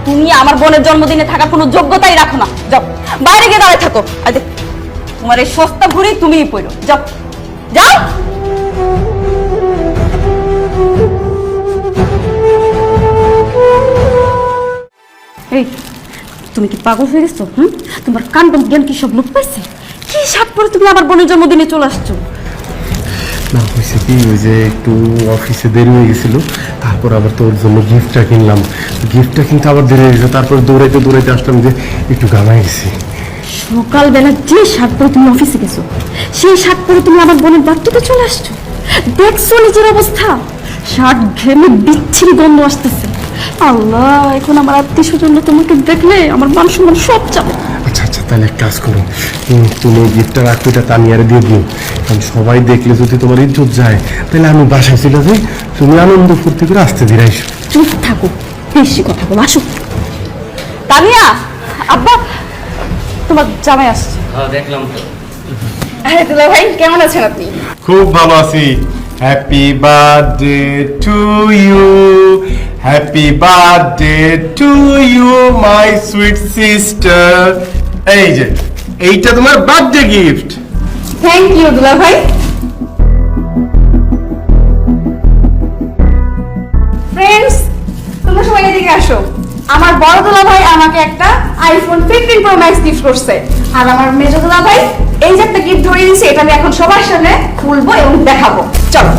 তুমি আমার বোনের জন্মদিনে থাকার কোনো যোগ্যতাই রাখো না। যাও বাইরে গিয়ে দাঁড়ায় থাকো। আরে তোমার এই সস্তা ঘুরি তুমিই পড়ো। যাও যাও। এই তুমি কি পাগল হয়ে গেছো? তোমার কাণ্ড জ্ঞান কি সব লোক পাইছে? কি সাত পরে তুমি আমার বোনের জন্মদিনে চলে আসছো? না হয়েছে কি, ওই যে একটু অফিসে দেরি হয়ে গেছিল, তারপর আবার তোর জন্য গিফটটা কিনলাম। গিফটটা কিন্তু আবার দেরি হয়ে গেছে, তারপর দৌড়াইতে দৌড়াইতে আসলাম যে একটু গামাই গেছি। সকালবেলা যে শার্ট পরে তুমি অফিসে গেছো, সেই শার্ট পরে তুমি আমার বোনের বাড়িতে চলে আসছো। দেখছো নিজের অবস্থা? শার্ট ঘেমে বিচ্ছিরি গন্ধ আসতেছে। আল্লাহ, এখন আমার আত্মীয় স্বজন তোমাকে দেখলে আমার মান সম্মান সব যাবে। আচ্ছা আচ্ছা, তাহলে এক কাজ করো, তুমি গিফটটা রাখো, এটা তানিয়ারে দিয়ে দিও। কারণ সবাই দেখলে যদি তোমার ইজ্জত যায়, তাহলে আমি বাসায় চলে যাই, তুমি আনন্দ ফুর্তি করে আসতে ধীরে এসো। চুপ থাকো, বেশি কথা বলো। আসো তানিয়া। আব্বা, তোমার জামাই আসছে। হ্যাঁ দেখলাম তো। আরে দুলা ভাই, কেমন আছেন আপনি? খুব ভালো আছি। Happy birthday to you, happy birthday to you my sweet sister. এই যে এইটা তোমার বার্থডে গিফট। থ্যাংক ইউ দুলা ভাই। ফ্রেন্ডস, তোমরা সবাই এদিকে আসো। আমার বড় দুলা ভাই আমাকে একটা আইফোন 15 প্রো ম্যাক্স গিফট করছে, আর আমার মেজো দুলা ভাই এই যে একটা গিফট ধরে দিয়েছে, এটা আমি এখন সবার সামনে খুলবো এবং দেখাবো। চলো।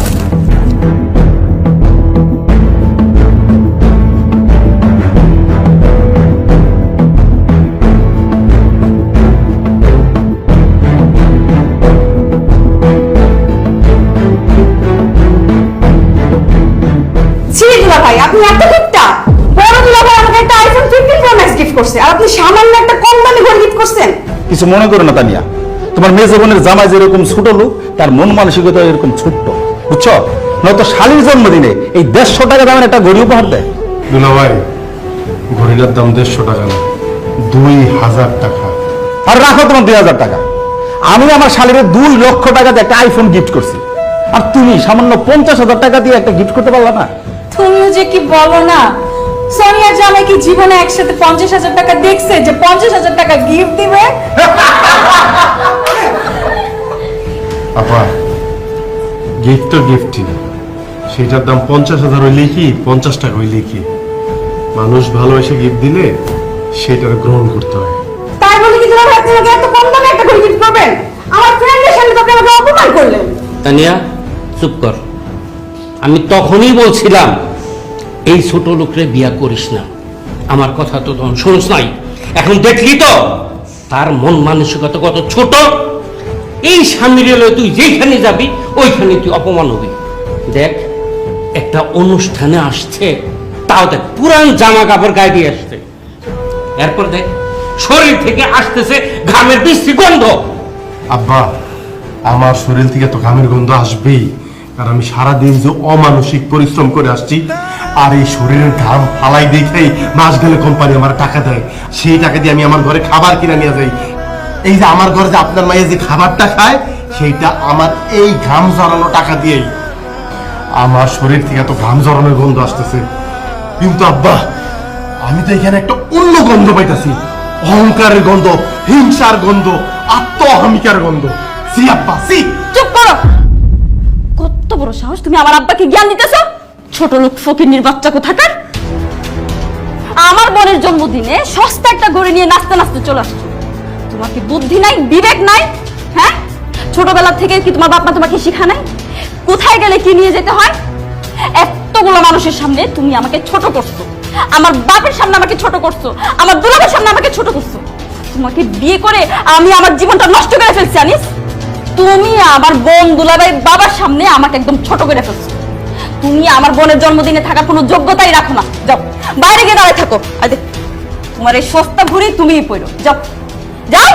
ভাই, আপনি এত কিপটা? বড় দুলা ভাই আমাকে একটা আইফোন 15 প্রো ম্যাক্স গিফট করছে, আর আপনি সামান্য একটা কম দামি ঘড়ি গিফট করছেন। কিছু মনে করো না তানিয়া, তোমার মেজো বোনের জামাই যেরকম ছোট লোক, তার মন মানসিকতা এরকম ছোট্ট, বুঝছো? নয়তো শালীর জন্মদিনে এই 150 টাকা দামের একটা ঘড়ি উপহার দেয়। দুলা ভাই, ঘড়িটার দাম 150 টাকা না, 2000 টাকা। আর রাখো তোমার 2000 টাকা। আমি আমার শালীর 2 লক্ষ টাকা দিয়ে একটা আইফোন গিফট করছি, আর তুমি সামান্য 50,000 টাকা দিয়ে একটা গিফট করতে পারলা না? তুমিও যে কি বলো না, সোনিয়া জামাই কি জীবনে একসাথে 50,000 টাকা দেখছে যে 50,000 টাকা গিফট দিবে? আপা, গিফট তো গিফটই, সেটার দাম 50,000 হইলেই কি 50 টাকা হইলেই কি, মানুষ ভালোবেসে গিফট দিলে সেটার গ্রহণ করতে হয়। তাই বলে কি তোমার আপনি আমাকে এত কম দামে একটা ঘড়ি গিফট করবেন? আমার ফ্রেন্ডের সামনে তো আপনি আমাকে অপমান করলেন। তানিয়া চুপ কর। আমি তখনই বলছিলাম এই ছোট লোকরে বিয়া করিস না। আমার কথা তো তখন শুনিস নাই। এখন দেখলি তো তার মন মানসিকতা কত ছোট। এই স্বামীর এলো তুই যেখানে যাবি ওইখানে তুই অপমান হবি। দেখ, একটা অনুষ্ঠানে আসছে, তাও দেখ পুরান জামা কাপড় গায়ে দিয়ে আসছে, এরপর দেখ শরীর থেকে আসতেছে ঘামের বৃষ্টি গন্ধ। আব্বা, আমার শরীর থেকে তো ঘামের গন্ধ আসবেই, আর আমি সারাদিন যে অমানসিক পরিশ্রম করে আসছি, আর এই শরীরের ঘাম ফালাই দেখেই মাস গেলে কোম্পানি আমার টাকা দেয়, সেই টাকা দিয়ে আমি আমার ঘরে খাবার কিনে নিয়ে যাই। এই যে আমার ঘরে যে আপনার মায়ের যে খাবারটা খায়, সেইটা আমার এই ঘাম জড়ানো টাকা দিয়েই। আমার শরীর থেকে তো ঘাম জড়ানোর গন্ধ আসতেছে, কিন্তু আব্বা আমি তো এখানে একটা অন্য গন্ধ পাইতাছি, অহংকারের গন্ধ, হিংসার গন্ধ, আত্ম অহমিকার গন্ধ। সি আব্বা, সি। চুপ করো। কত বড় সাহস, তুমি আমার আব্বাকে জ্ঞান দিতেছো? ছোট লোক ফকিন্নির বাচ্চা কোথাকার। আমার বোনের জন্মদিনে সস্তা একটা ঘড়ি নিয়ে নাচতে নাচতে চলে আসছো। তোমার কি বুদ্ধি নাই, বিবেক নাই? হ্যাঁ, ছোটবেলা থেকে কি তোমার বাপ মা তোমাকে শিখা নাই কোথায় গেলে কি নিয়ে যেতে হয়? এতগুলো মানুষের সামনে তুমি আমাকে ছোট করছো, আমার বাপের সামনে আমাকে ছোট করছো, আমার দুলাভাইয়ের সামনে আমাকে ছোট করছো। তোমাকে বিয়ে করে আমি আমার জীবনটা নষ্ট করে ফেলছি জানিস? তুমি আমার বোন দুলাভাই বাবার সামনে আমাকে একদম ছোট করে ফেলছো। তুমি আমার বোনের জন্মদিনে থাকার কোনো যোগ্যতাই রাখো না। যাও বাইরে গিয়ে দাঁড়ায় থাকো। আরে তোমার এই সস্তা ঘুরি তুমিই পড়ো। যাও যাও।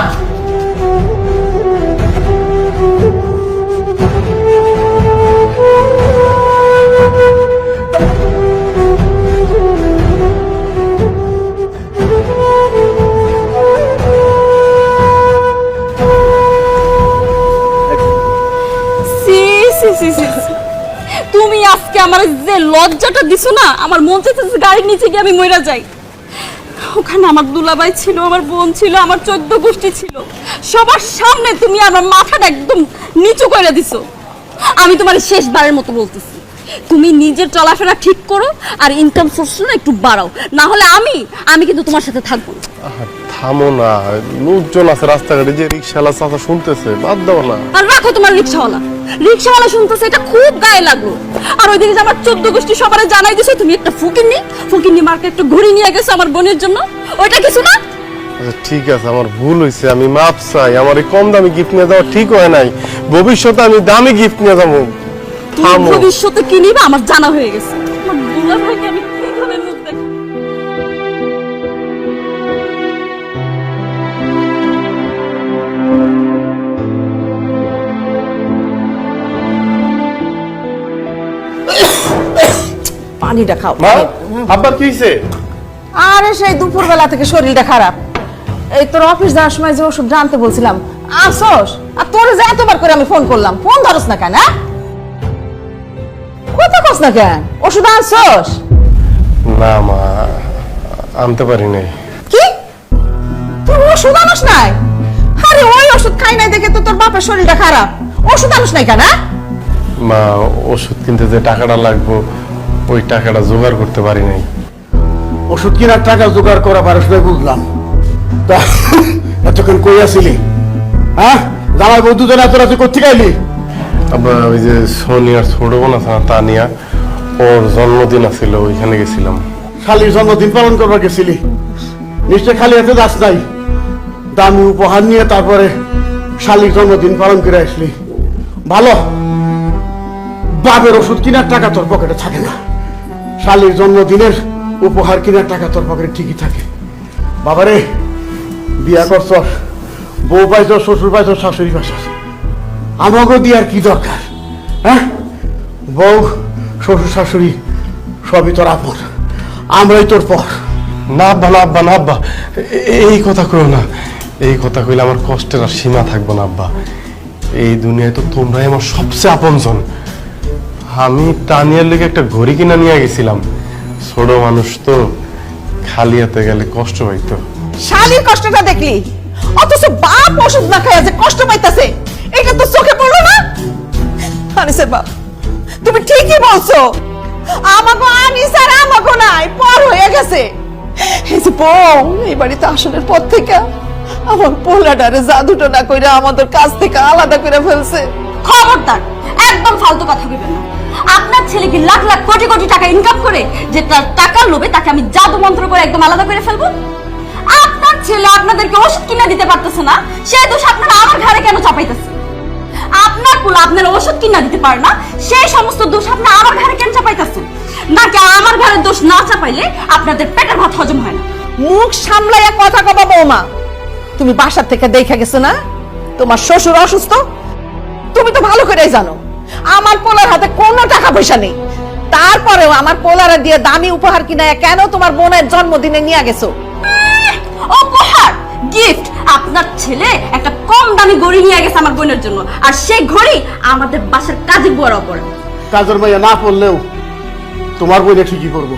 তুমি আজকে আমার যে লজ্জাটা দিছো না, আমার মন চাইতেছে গাড়ির নিচে গিয়ে আমি মইরা যাই। ওখানে আমার দুলাভাই ছিল, আমার বোন ছিল, আমার 14 গোষ্ঠী ছিল। সবার সামনে তুমি আমার মাথাটা একদম নিচু করে দিছো। আমি তোমার শেষবারের মতো বলতেছি, তুমি নিজের চলাফেরা ঠিক করো আর ইনকাম সোর্সটা একটু বাড়াও, না হলে আমি কিন্তু তোমার সাথে থাকবো না। থামো না, লোকজন আছে রাস্তাঘাটে, যে রিক্সাওয়ালা চাচা শুনতেছে, বাদ দাও না। আর রাখো তোমার রিক্সাওয়ালা শুনতেছে, এটা খুব গায়ে লাগলো। আর ওইদিকে যে আমার 14 গোষ্ঠী সবারে জানাই দিছো তুমি একটা ফুকিন্নি মার্কে একটা ঘুরি নিয়ে গেছো আমার বোনের জন্য, ওইটা কিছু না? আচ্ছা ঠিক আছে, আমার ভুল হয়েছে, আমি মাপ চাই। আমার এই কম দামি গিফট নিয়ে যাওয়া ঠিক হয় নাই, ভবিষ্যতে আমি দামি গিফট নিয়ে যাবো। তুমি থামো। ভবিষ্যতে কি নিবে আমার জানা হয়ে গেছে। আমার দুলাভাইকে আমি কিভাবে মুখ দেখাবো? পানিটা খাও। মা, আব্বার কি হয়েছে? আরে সেই দুপুরবেলা থেকে শরীরটা খারাপ। এই তোর অফিস যাওয়ার সময় যে ওষুধ আনতে বলছিলাম, আসোস? আর তোর যে এতবার করে আমি ফোন করলাম, ফোন ধরস না কেন? কথা কস না কেন? ওষুধ আনছোস? না মা, আনতে পারি নাই। কি তুই ওষুধ আনস নাই? আরে ওই ওষুধ খাই নাই দেখে তো তোর বাপের শরীরটা খারাপ। ওষুধ আনস নাই কেন? মা, ওষুধ কিনতে যে টাকাটা লাগবো, ওই টাকাটা জোগাড় করতে পারি নাই। ওষুধ কেনার টাকা জোগাড় করা পারস না বুঝলাম, তা এতক্ষণ কই আসিলি? হ্যাঁ, জামাই বউ দুজন এত রাতে করতে গাইলি? আবার ওই যে সোনিয়ার ছোট বোন আছে না, তানিয়া, ওর জন্মদিন আছিল, ওইখানে গেছিলাম। শালির জন্মদিন পালন করবার গেছিলি? নিশ্চয় খালি হাতে যাস নাই, দামি উপহার নিয়ে তারপরে শালির জন্মদিন পালন করে আসলি। ভালো, বাপের ওষুধ কেনার টাকা তোর পকেটে থাকে না, শালির জন্মদিনের উপহার কেনার টাকা তোর পকেটে ঠিকই থাকে। বাবারে, বিয়া করছ, বউ পাইছ, শ্বশুর পাইছ, শাশুড়ি পাইছ, আমাকেও দিয়ে আর কি দরকার? হ্যাঁ, বউ শ্বশুর শাশুড়ি সবই তোর আপন, আমরাই তোর পর। না আব্বা, না আব্বা, না আব্বা, এই কথা কইও না। এই কথা কইলে আমার কষ্টের আর সীমা থাকবো না আব্বা। এই দুনিয়ায় তো তোমরাই আমার সবচেয়ে আপনজন। আমি তানিয়ার লেগে একটা ঘড়ি কিনা নিয়ে গেছিলাম, ছোট মানুষ তো, খালি হাতে গেলে কষ্ট পাইতো। শালির কষ্টটা দেখলি, অথচ বাপ ওষুধ না খায় যে কষ্ট পাইতাছে, এটা তো চোখে পড়লো না? আনিসের বাপ, তুমি ঠিকই বলছো, আমাকে আনিস আর আমাকে নাই, পর হয়ে গেছে। এই যে বউ এই বাড়িতে আসনের পর থেকে আমার পোলাটারে জাদুটা না কইরা আমাদের কাছ থেকে আলাদা করে ফেলছে। খবরদার, একদম ফালতু কথা বলবেন না। আপনার ছেলে কি লাখ লাখ কোটি কোটি টাকা ইনকাম করে, যে তার টাকার লোভে তাকে আমি জাদু মন্ত্র করে একদম আলাদা করে ফেলবো? আপনার ছেলে আপনাদেরকে ওষুধ কিনে দিতে পারতেছে না, সেই দোষ আপনারা আমার ঘরে কেন চাপাইতেছে? আপনার পোলা আপনার ওষুধ কিনা দিতে পারে না, সেই সমস্ত দোষ আপনারা আমার ঘরে কেন চাপাইতেছেন? নাকি আমার ঘরের দোষ না চাপাইলে আপনাদের পেটের ভাত হজম হয় না? মুখ সামলাইয়া কথা কবা বৌমা। তুমি বাসার থেকে দেখে গেছো না তোমার শ্বশুর অসুস্থ? তুমি তো ভালো করেই জানো আমার পোলার হাতে কোনো টাকা পয়সা নেই, তারপরেও আমার পোলারে দিয়ে দামি উপহার কিনায় কেন তোমার বোনের জন্মদিনে নিয়ে গেছো? উপহার, গিফট? আপনার ছেলে একটা কম দামি ঘড়ি নিয়ে গেছে আমার বোনের জন্য, আর সেই ঘড়ি আমাদের বাসার কাজে বুয়ার ওপরে। কাজের মাইয়া না পড়লেও তোমার বইলে ঠিকই করবো।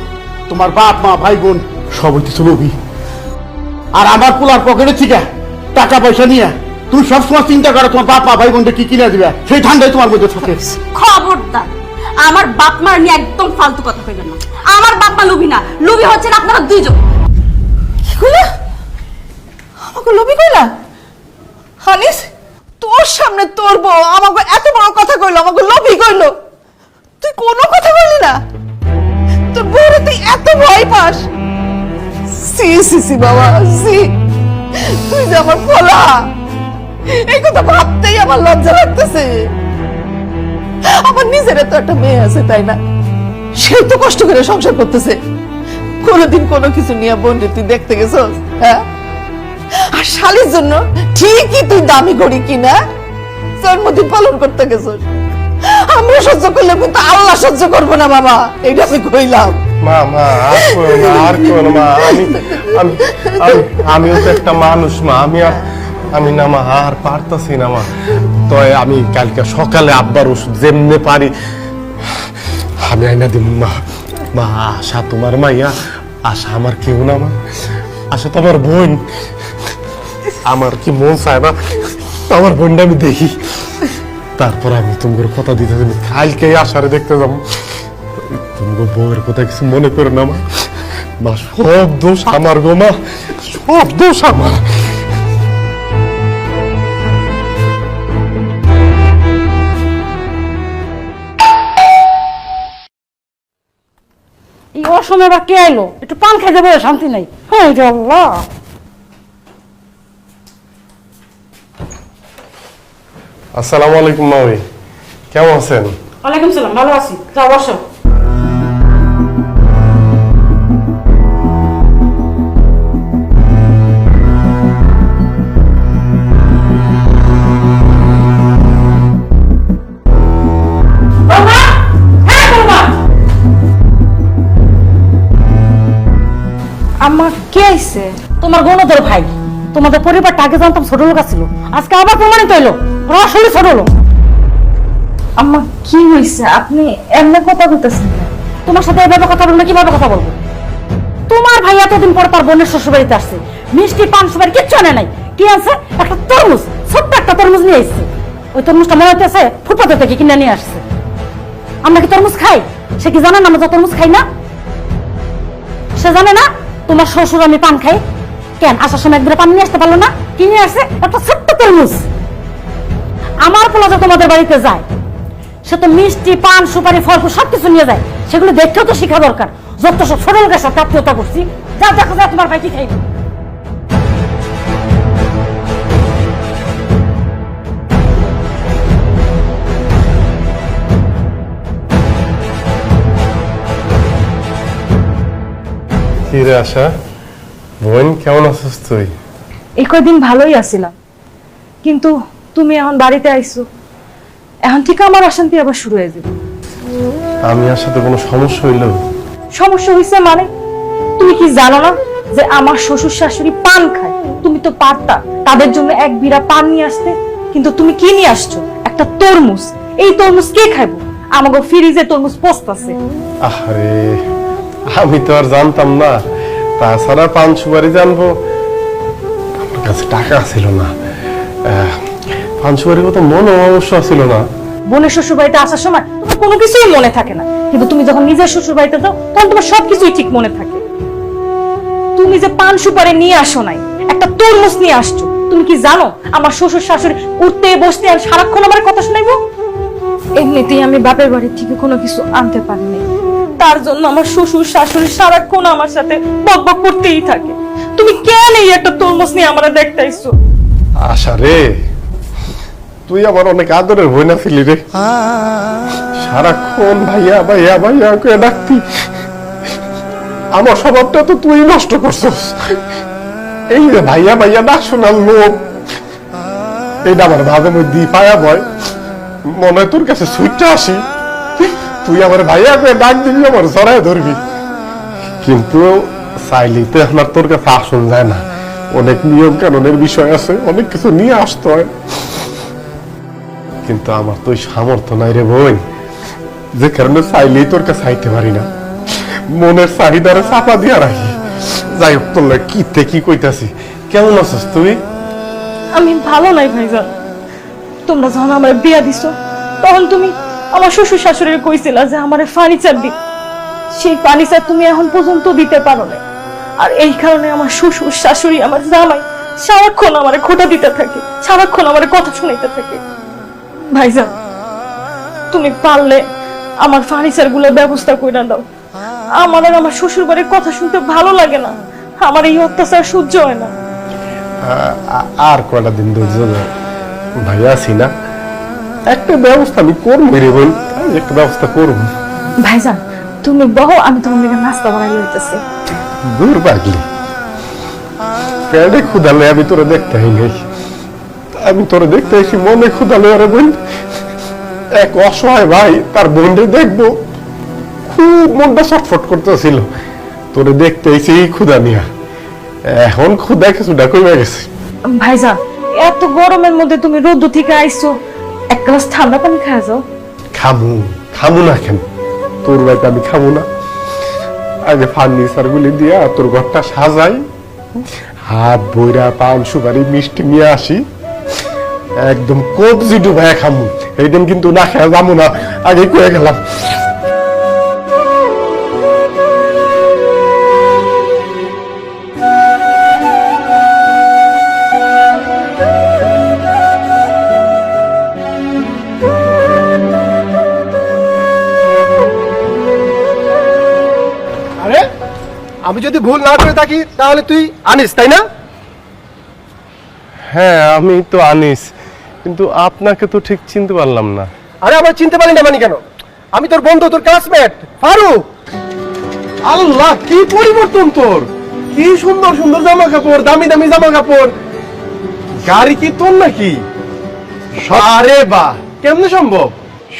তোমার বাপ মা ভাই বোন সব হইতেছে লোভী, আর আমার পোলার পকেটে থেকে টাকা পয়সা নিয়ে তুমি সবসময় চিন্তা করো তোমার বাপ মা ভাই বোনকে কি কিনে দিবে, সেই ঠান্ডায় তোমার মধ্যে থাকে। খবরদার, আমার বাপ মার নিয়ে একদম ফালতু কথা কইবেন না। আমার বাপ মা লোভী না, লোভী হচ্ছেন আপনারা দুইজন। কি কইলা? আমাকে লোভী কইলা? হানিস, তোর সামনে তোর বউ আমাকে এত বড় কথা কইলো, আমাকে লোভী কইলো, তুই কোনো কথা বললি না? তোর বউরে তুই এত ভয় পাস? সি সি সি বাবা, সি, তুই যে আমার পোলা, এই কথা ভাবতেই আমার লজ্জা লাগতেছে। আমার নিজের তো একটা মেয়ে আছে, তাই না? সে তো কষ্ট করে সংসার করতেছে, কোনোদিন কোনো কিছু নিয়ে বোন তুই দেখতে গেছস? হ্যাঁ, আর শালির জন্য ঠিকই তুই দামি ঘড়ি কিনা জন্মদিন পালন করতে গেছস। আমরা সহ্য করলে কিন্তু আল্লাহ সহ্য করবো না বাবা, এইটা আমি কইলাম। মা, মা, আর কইও না, আর কইও না মা। আমিও তো একটা মানুষ মা, আমি না মা, আর পারতাছি না মা। তো আমি কালকে সকালে আব্বার ওষুধ যেমনে পারি আমি আইনা দিব মা। মা, আশা তোমার মাইয়া, আশা আমার কেউ না মা। আচ্ছা তোমার বোন, আমার কি মন চায় না আমার বোনটা আমি দেখি, তারপর আমি তোমার কথা দিতে আমি কালকে আসারে দেখতে যাবো। তোমার বউয়ের কথা কিছু মনে করো না মা, মা সব দোষ আমার গো মা, সব দোষ আমার। এই অসময় বা কে এলো? একটু পান খাই যাবে, শান্তি নাই। হ্যাঁ আল্লাহ, আসসালামু আলাইকুম মামি, কেমন আছেন? ওয়ালাইকুম সালাম, ভালো আছি। যাও বসো। আম্মা কে আইছে? তোমার গণধর ভাই। তোমাদের পরিবারটা আগে জানতাম ছোট লোক ছিল, আজকে আবার প্রমাণিত হইলো ওরা আসলে ছোট লোক। আম্মা কি হইছে? আপনি এমনি কথা বলতেছেন না? তোমার সাথে এভাবে কথা বলবো না, কিভাবে কথা বলবো? তোমার ভাই এতদিন পর তার বোনের শ্বশুর বাড়িতে আসছে, মিষ্টি পান সুপারি কিচ্ছু আনে নাই। কি আছে? একটা তরমুজ, ছোট্ট একটা তরমুজ নিয়ে এসছে। ওই তরমুজটা মনে হইতেছে ফুটপাতে থেকে কিনে নিয়ে আসছে। আমরা কি তরমুজ খাই? সে কি জানে না আমরা তো তরমুজ খাই না? সে জানে না তোমার শ্বশুর আমি পান খাই? কেন আসার সময় একবারে পান নিয়ে আসতে পারলো না? কিনে আসছে একটা ছোট্ট তরমুজ। আমার পোলা যে তোমাদের বাড়িতে যায়, সে তো মিষ্টি পান সুপারি ফল ফুল সবকিছু নিয়ে যায়, সেগুলো দেখতেও তো শিখা দরকার। যত সব ছোট লোকের সাথে আত্মীয়তা করছি, যা দেখো যা তোমার ভাই কি খাইবে। কি রে আশা, বোন কেমন আছিস তুই? এই কয়দিন ভালোই আছিলাম, কিন্তু তুমি এখন বাড়িতে আইছো, এখন ঠিক আমার অশান্তি আবার শুরু হয়ে যাবে। আমি আর সাথে কোনো সমস্যা হইলো? সমস্যা হয়েছে মানে? তুমি কি জানো না যে আমার শ্বশুর শাশুড়ি পান খায়? তুমি তো পারতা তাদের জন্য এক বিড়া পান নিয়ে আসতে, কিন্তু তুমি কি নিয়ে আসছো? একটা তরমুজ। এই তরমুজ কে খাইবো? আমাকে ফ্রিজে তরমুজ পোস্তাছে। আরে আমি তো আর জানতাম না, তাছাড়া পান সুপারি জানবো, আমার কাছে টাকা ছিল না। পান সুপারি কত মনে অবশ্য ছিল না। বোনের শ্বশুর বাড়িতে আসার সময় তোমার কোনো কিছুই মনে থাকে না, কিন্তু তুমি যখন নিজের শ্বশুর বাড়িতে যাও তখন তোমার সবকিছুই ঠিক মনে থাকে। তুমি যে পান সুপারি নিয়ে আসো নাই, একটা তরমুজ নিয়ে আসছো। তুমি কি জানো আমার শ্বশুর শাশুড়ি উঠতে বসতে আর সারাক্ষণ আমার কথা শোনাইবো? এমনিতেই আমি বাপের বাড়ি থেকে কোনো কিছু আনতে পারিনি, তার জন্য আমার শ্বশুর শাশুড়ি সারাক্ষণ আমার সাথে বকবক করতেই থাকে। তুমি কেন এই একটা তরমুজ নিয়ে আমরা দেখতে আইছো? আশা রে, তুই আমার অনেক আদরের হই না ছিলি রে, সারাক্ষণ ভাইয়া ভাইয়া ভাইয়া করে ডাকতি। আমার স্বভাবটা তো তুই নষ্ট করছিস। এই যে ভাইয়া ভাইয়া ডাক শোনার লোক, এইটা আমার ভাবে মধ্যে পায়া বয়, মনে হয় তোর কাছে সুইটটা আসি, তুই আমার ভাইয়া করে ডাক দিবি, আমার জড়ায় ধরবি। কিন্তু চাইলেই তো এখন আর তোর কাছে আসন যায় না, অনেক নিয়ম কানুনের বিষয় আছে, অনেক কিছু নিয়ে আসতে হয়। কিন্তু আমার তো ওই সামর্থ্য নাই রে বোন, যে কারণে চাইলেই তোর কাছে আইতে পারি না, মনের চাহিদারে চাপা দিয়া রাখি। যাই হোক, তোর কি কইতাছি, কেমন আছিস তুই? আমি ভালো নাই ভাইজান। তোমরা যখন আমার বিয়া দিছো তখন তুমি আমার শ্বশুর শাশুড়ির কইছিলা যে আমার ফার্নিচার দি, সেই ফার্নিচার তুমি এখন পর্যন্ত দিতে পারো না। আর এই কারণে আমার শ্বশুর শাশুড়ি আমার জামাই সারাক্ষণ আমার খোটা দিতে থাকে, সারাক্ষণ আমার কথা শুনাইতে থাকে। ভাইজান, তুমি পারলে আমার ফার্নিচার গুলোর ব্যবস্থা কইরা দাও। আমার আর আমার শ্বশুর বাড়ির কথা শুনতে ভালো লাগে না, আমার এই অত্যাচার সহ্য হয় না। আর কয়টা দিন ধৈর্য ধর, ভাইয়া আছি না, একটা ব্যবস্থা আমি করবো রে বোন, একটা ব্যবস্থা করবো। ভাইজান তুমি বহো, আমি তোমার দিকে নাস্তা বানাই লইতেছি। দূর পাগলি, পেটে ক্ষুধালে আমি তোরে দেখতে হই নাই, আমি তোরে দেখতে এসি মনে ক্ষুধালে। আরে বোন, এক অসহায় ভাই তার বোনকে দেখবো, খুব মনটা ছটফট করতেছিল, তোরে দেখতে এসে ক্ষুধা নিয়া। এখন ক্ষুধা কিছুটা কমে গেছে। ভাইজান এত গরমের মধ্যে তুমি রোদ্দুর থেকে আইছো, এক গ্লাস ঠান্ডা পানি খাওয়া যাও। খামু না কেন? তোর বাড়িতে আমি খাবো না? আগে ফার্নিচার গুলি দিয়া তোর ঘরটা সাজাই, হাত বইরা পান সুপারি মিষ্টি নিয়ে আসি, একদম কবজি ডুবাই খামু। এই দিন কিন্তু না খেয়ে যাবো না, আগে কয়ে গেলাম। আরে আমি যদি ভুল না করে থাকি তাহলে তুই আনিস, তাই না? হ্যাঁ আমি তো আনিস, কিন্তু আপনাকে তো ঠিক চিনতে পারলাম না। আরে আমার চিনতে পারলি না মানে কেন? আমি তোর বন্ধু, তোর ক্লাসমেট ফারুক। আল্লাহ, কি পরিবর্তন তোর! কি সুন্দর সুন্দর জামা কাপড়, দামি দামি জামা কাপড়। গাড়ি কি তোর নাকি? আরে বাহ, কেমনে সম্ভব?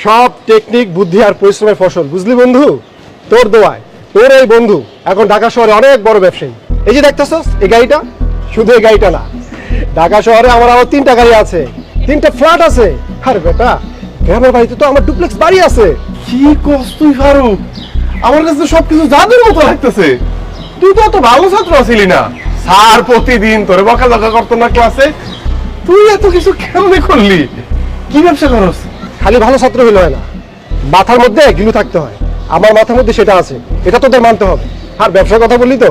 সব টেকনিক, বুদ্ধি আর পরিশ্রমের ফসল, বুঝলি বন্ধু? তোর দোয়ায় তোর এই বন্ধু এখন ঢাকা শহরে অনেক বড় ব্যবসায়ী। এই যে দেখতেছস এই গাড়িটা, শুধু এই গাড়িটা না, ঢাকা শহরে আমার আরো 3টা গাড়ি আছে, 3টা ফ্ল্যাট আছে। আরে বেটা, গ্রামের বাড়িতে তো আমার ডুপ্লেক্স বাড়ি আছে। কি কস তুই ফারুক? আমার কাছে তো সবকিছু জাদুর মতো লাগতেছে। তুই তো অত ভালো ছাত্র ছিলি না, স্যার প্রতিদিন তোরে বকাঝকা করতো না ক্লাসে। তুই এত কিছু কেমনে করলি? কি ব্যবসা করস? খালি ভালো ছাত্র হইলে হয় না, মাথার মধ্যে গিলু থাকতে হয়। আমার মাথার মধ্যে সেটা আছে, এটা তোদের মানতে হবে। আর ব্যবসার কথা বললি তো,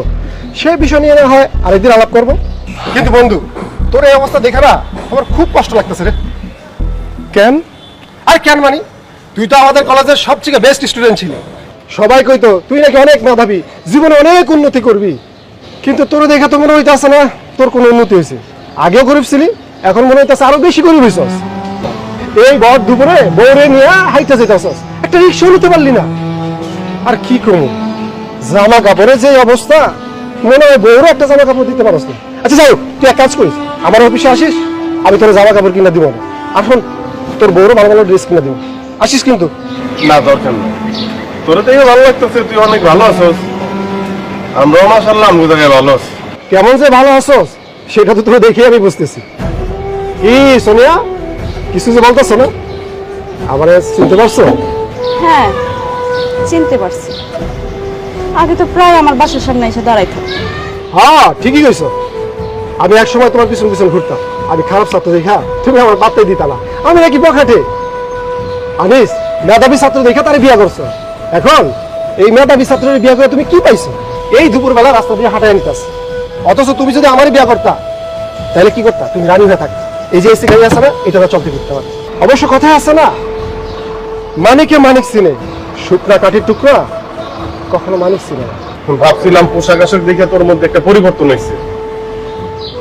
সে বিষয় নিয়ে না হয় আরেকদিন আলাপ করব। কিন্তু বন্ধু, তোর এই অবস্থা দেখে না আমার খুব কষ্ট লাগতেছে রে। কেন? আর কেন মানি, তুই তো আমাদের কলেজের সবচেয়ে বেস্ট স্টুডেন্ট ছিলি। সবাই কইতো তুই নাকি অনেক মেধাবী, জীবনে অনেক উন্নতি করবি। কিন্তু তোর দেখে তো মনে হইতেছে না তোর কোনো উন্নতি হয়েছে। আগেও গরিব ছিলি, এখন মনে হইতেছে আরো বেশি গরিব হইছস। এই বর দুপুরে বউরে নিয়ে হাইতে যেতেছস, একটা রিক্সা নিতে পারলি না। আর কি করবো, জামা কাপড়ের যে অবস্থা, মনে হয় বউরও একটা জামা কাপড় দিতে পারস না। আচ্ছা যাই হোক, তুই এক কাজ করিস, আমার অফিসে আসিস, আমি তোর জামা কাপড় কিনে দিব না। এখন তোর বউরও ভালো ভালো ড্রেস কিনে দিব, আসিস কিন্তু। না, দরকার নেই। তোর তো ভালো লাগতেছে, তুই অনেক ভালো আছস। আমরাও মাশাআল্লাহ আমগো জায়গায় ভালো আছি। কেমন যে ভালো আছস সেটা তো তোকে দেখে আমি বুঝতেছি। কি সোনিয়া, কিছু যে বলতেছো না, আমার চিনতে পারছো? হ্যাঁ, চিনতে পারছি। আগে তো প্রায় আমার বাসার সামনে এসে দাঁড়াই থাকতো। হ্যাঁ ঠিকই কইছো, আমি এক সময় তোমার পিছন পিছন ঘুরতাম। আমি খারাপ ছাত্র দেখা তুমি আমার বার্তাই দিতা না, আমি নাকি বখাটে। আনিস, মেধাবী ছাত্র দেখে তারে বিয়া করছো। এখন এই মেধাবী ছাত্রের বিয়া করে তুমি কি পাইছো? এই দুপুরবেলা রাস্তা দিয়ে হাঁটায় নিতাস। অথচ তুমি যদি আমারই বিয়া করতা তাহলে কি করতা? তুমি রানী হয়ে থাকতা। এই যে এসি গাড়ি আছে না, এটা চলতে করতে পারো। অবশ্য কথায় আছে না, মানিকে মানিক চিনে, শুকনা কাঠির টুকরা কখনো মানিক চিনে না। ভাবছিলাম পোশাক আশাক দেখে তোর মধ্যে একটা পরিবর্তন হয়েছে।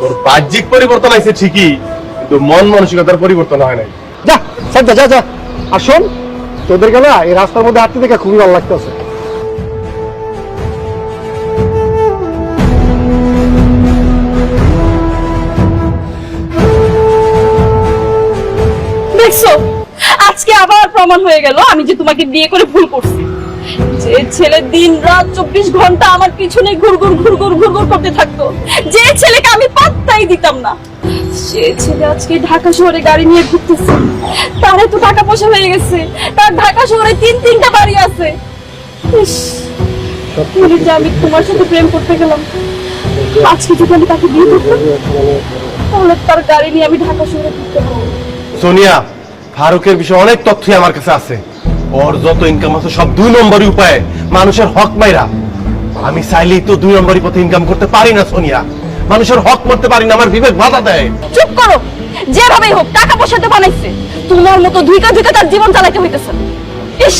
তোর বাহ্যিক পরিবর্তন হয়েছে ঠিকই, কিন্তু মন মানসিকতার পরিবর্তন হয় নাই। যা সাজ্জা, যা যা। আর শোন, তোদেরকে না এই রাস্তার মধ্যে হাঁটতে দেখে খুবই ভালো লাগতেছে। দেখছো, আজকে আবার প্রমাণ হয়ে গেল আমি যে তোমাকে বিয়ে করে ভুল করছি। যে ছেলে দিন রাত 24 ঘন্টা আমার পিছনে ঘুরঘুর ঘুরঘুর ঘুরঘুর করতে থাকতো, যে ছেলেকে আমি পাত্তাই দিতাম না, সে ছেলে আজকে ঢাকা শহরে গাড়ি নিয়ে ঘুরতেছে। তার তো টাকা পয়সা হয়ে গেছে, তার ঢাকা শহরে 3-3টা বাড়ি আছে। ইস, বলি যে আমি তোমার সাথে প্রেম করতে গেলাম, আজকে যদি আমি তাকে বিয়ে করতাম তাহলে তার গাড়ি নিয়ে আমি ঢাকা শহরে ঘুরতে পারবো। সোনিয়া, ফারুকের বিষয়ে অনেক তথ্যই আমার কাছে আছে। ওর যত ইনকাম আছে সব 2 নম্বরই উপায়ে মানুষের হক মাইরা। আমি চাইলেই তো 2 নম্বরই পথে ইনকাম করতে পারি না সোনিয়া, মানুষের হক করতে পারি না, আমার বিবেক বাধা দেয়। চুপ করো, যেভাবেই হোক টাকা পয়সা তো বানাইছে, তোমার মতো ধুইকা ধুইকা তার জীবন চালাইতে হইতেছে। ইস,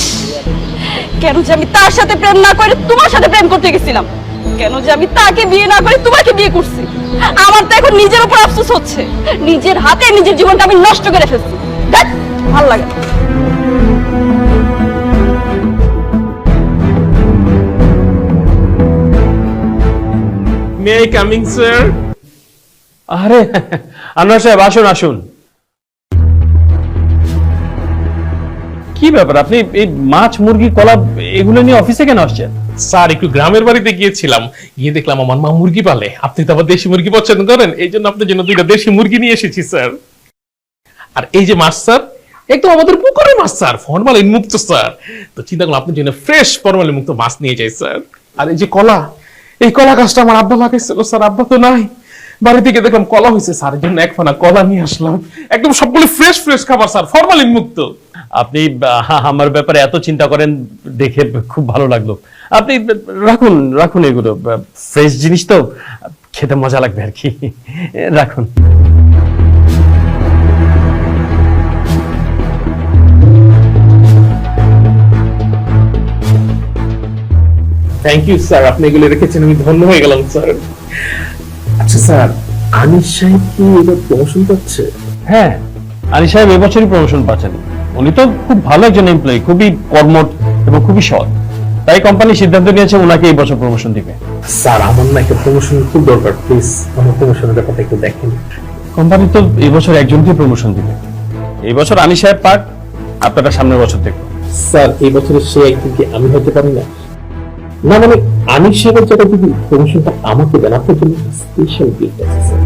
কেন যে আমি তার সাথে প্রেম না করে তোমার সাথে প্রেম করতে গেছিলাম, কেন যে আমি তাকে বিয়ে না করে তোমাকে বিয়ে করছি। আমার তো এখন নিজের উপর আফসোস হচ্ছে, নিজের হাতে নিজের জীবনটা আমি নষ্ট করে ফেলছি। দেখ, ভালো লাগে না। May I coming sir? আরে আনোয়ার সাহেব, আসুন আসুন। কি ব্যাপার, আপনি এই মাছ মুরগি কলা এগুলো নিয়ে অফিসে কেন আসছেন? স্যার, একটু গ্রামের বাড়িতে গিয়েছিলাম, গিয়ে দেখলাম আমার মা মুরগি পালে। আপনি তো আবার দেশি মুরগি পছন্দ করেন, এই জন্য আপনার জন্য 2টা দেশি মুরগি নিয়ে এসেছি স্যার। আর এই যে মাছ স্যার, একদম আমাদের পুকুরের মাছ স্যার, ফরমালিন মুক্ত স্যার। তো চিন্তা করলাম আপনার জন্য ফ্রেশ ফরমালিন মুক্ত মাছ নিয়ে যাই স্যার। আর এই যে কলা, এই কলা গাছটা আমার আব্বা লাগাইছিল স্যার, আব্বা তো নাই। বাড়ি থেকে দেখলাম কলা হয়েছে স্যার, এর জন্য এক ফানা কলা নিয়ে আসলাম। একদম সবগুলো ফ্রেশ ফ্রেশ খাবার স্যার, ফরমালিন মুক্ত। আপনি আমার ব্যাপারে এত চিন্তা করেন দেখে খুব ভালো লাগলো। আপনি রাখুন রাখুন, এগুলো ফ্রেশ জিনিস তো, খেতে মজা লাগবে আর কি। রাখুন। থ্যাংক ইউ স্যার, আপনি এগুলো রেখেছেন, আমি ধন্য হয়ে গেলাম স্যার। আচ্ছা স্যার, আনিস সাহেব কি এবার প্রমোশন পাচ্ছে? হ্যাঁ, আলী সাহেব এবছরই প্রমোশন পাচ্ছেন। উনি তো খুব ভালো একজন এমপ্লয়ি, খুবই কর্মঠ এবং খুবই সৎ। তাই কোম্পানি সিদ্ধান্ত নিয়েছে ওনাকে এই বছর প্রমোশন দিবে। স্যার আমার না একটা প্রমোশন খুব দরকার, প্লিজ আমার প্রমোশনের ব্যাপারটা একটু দেখেন। কোম্পানি তো এই বছর একজনকে প্রমোশন দিবে। এই বছর আলী সাহেব পাক, আপনারা সামনের বছর দেখবো। স্যার এই বছরের সে একদিন কি আমি হতে পারি না? না মানে আনিস সাহেবের জায়গায় যদি প্রমোশনটা আমাকে দেন, আপনার জন্য স্পেশাল গিফট আছে স্যার।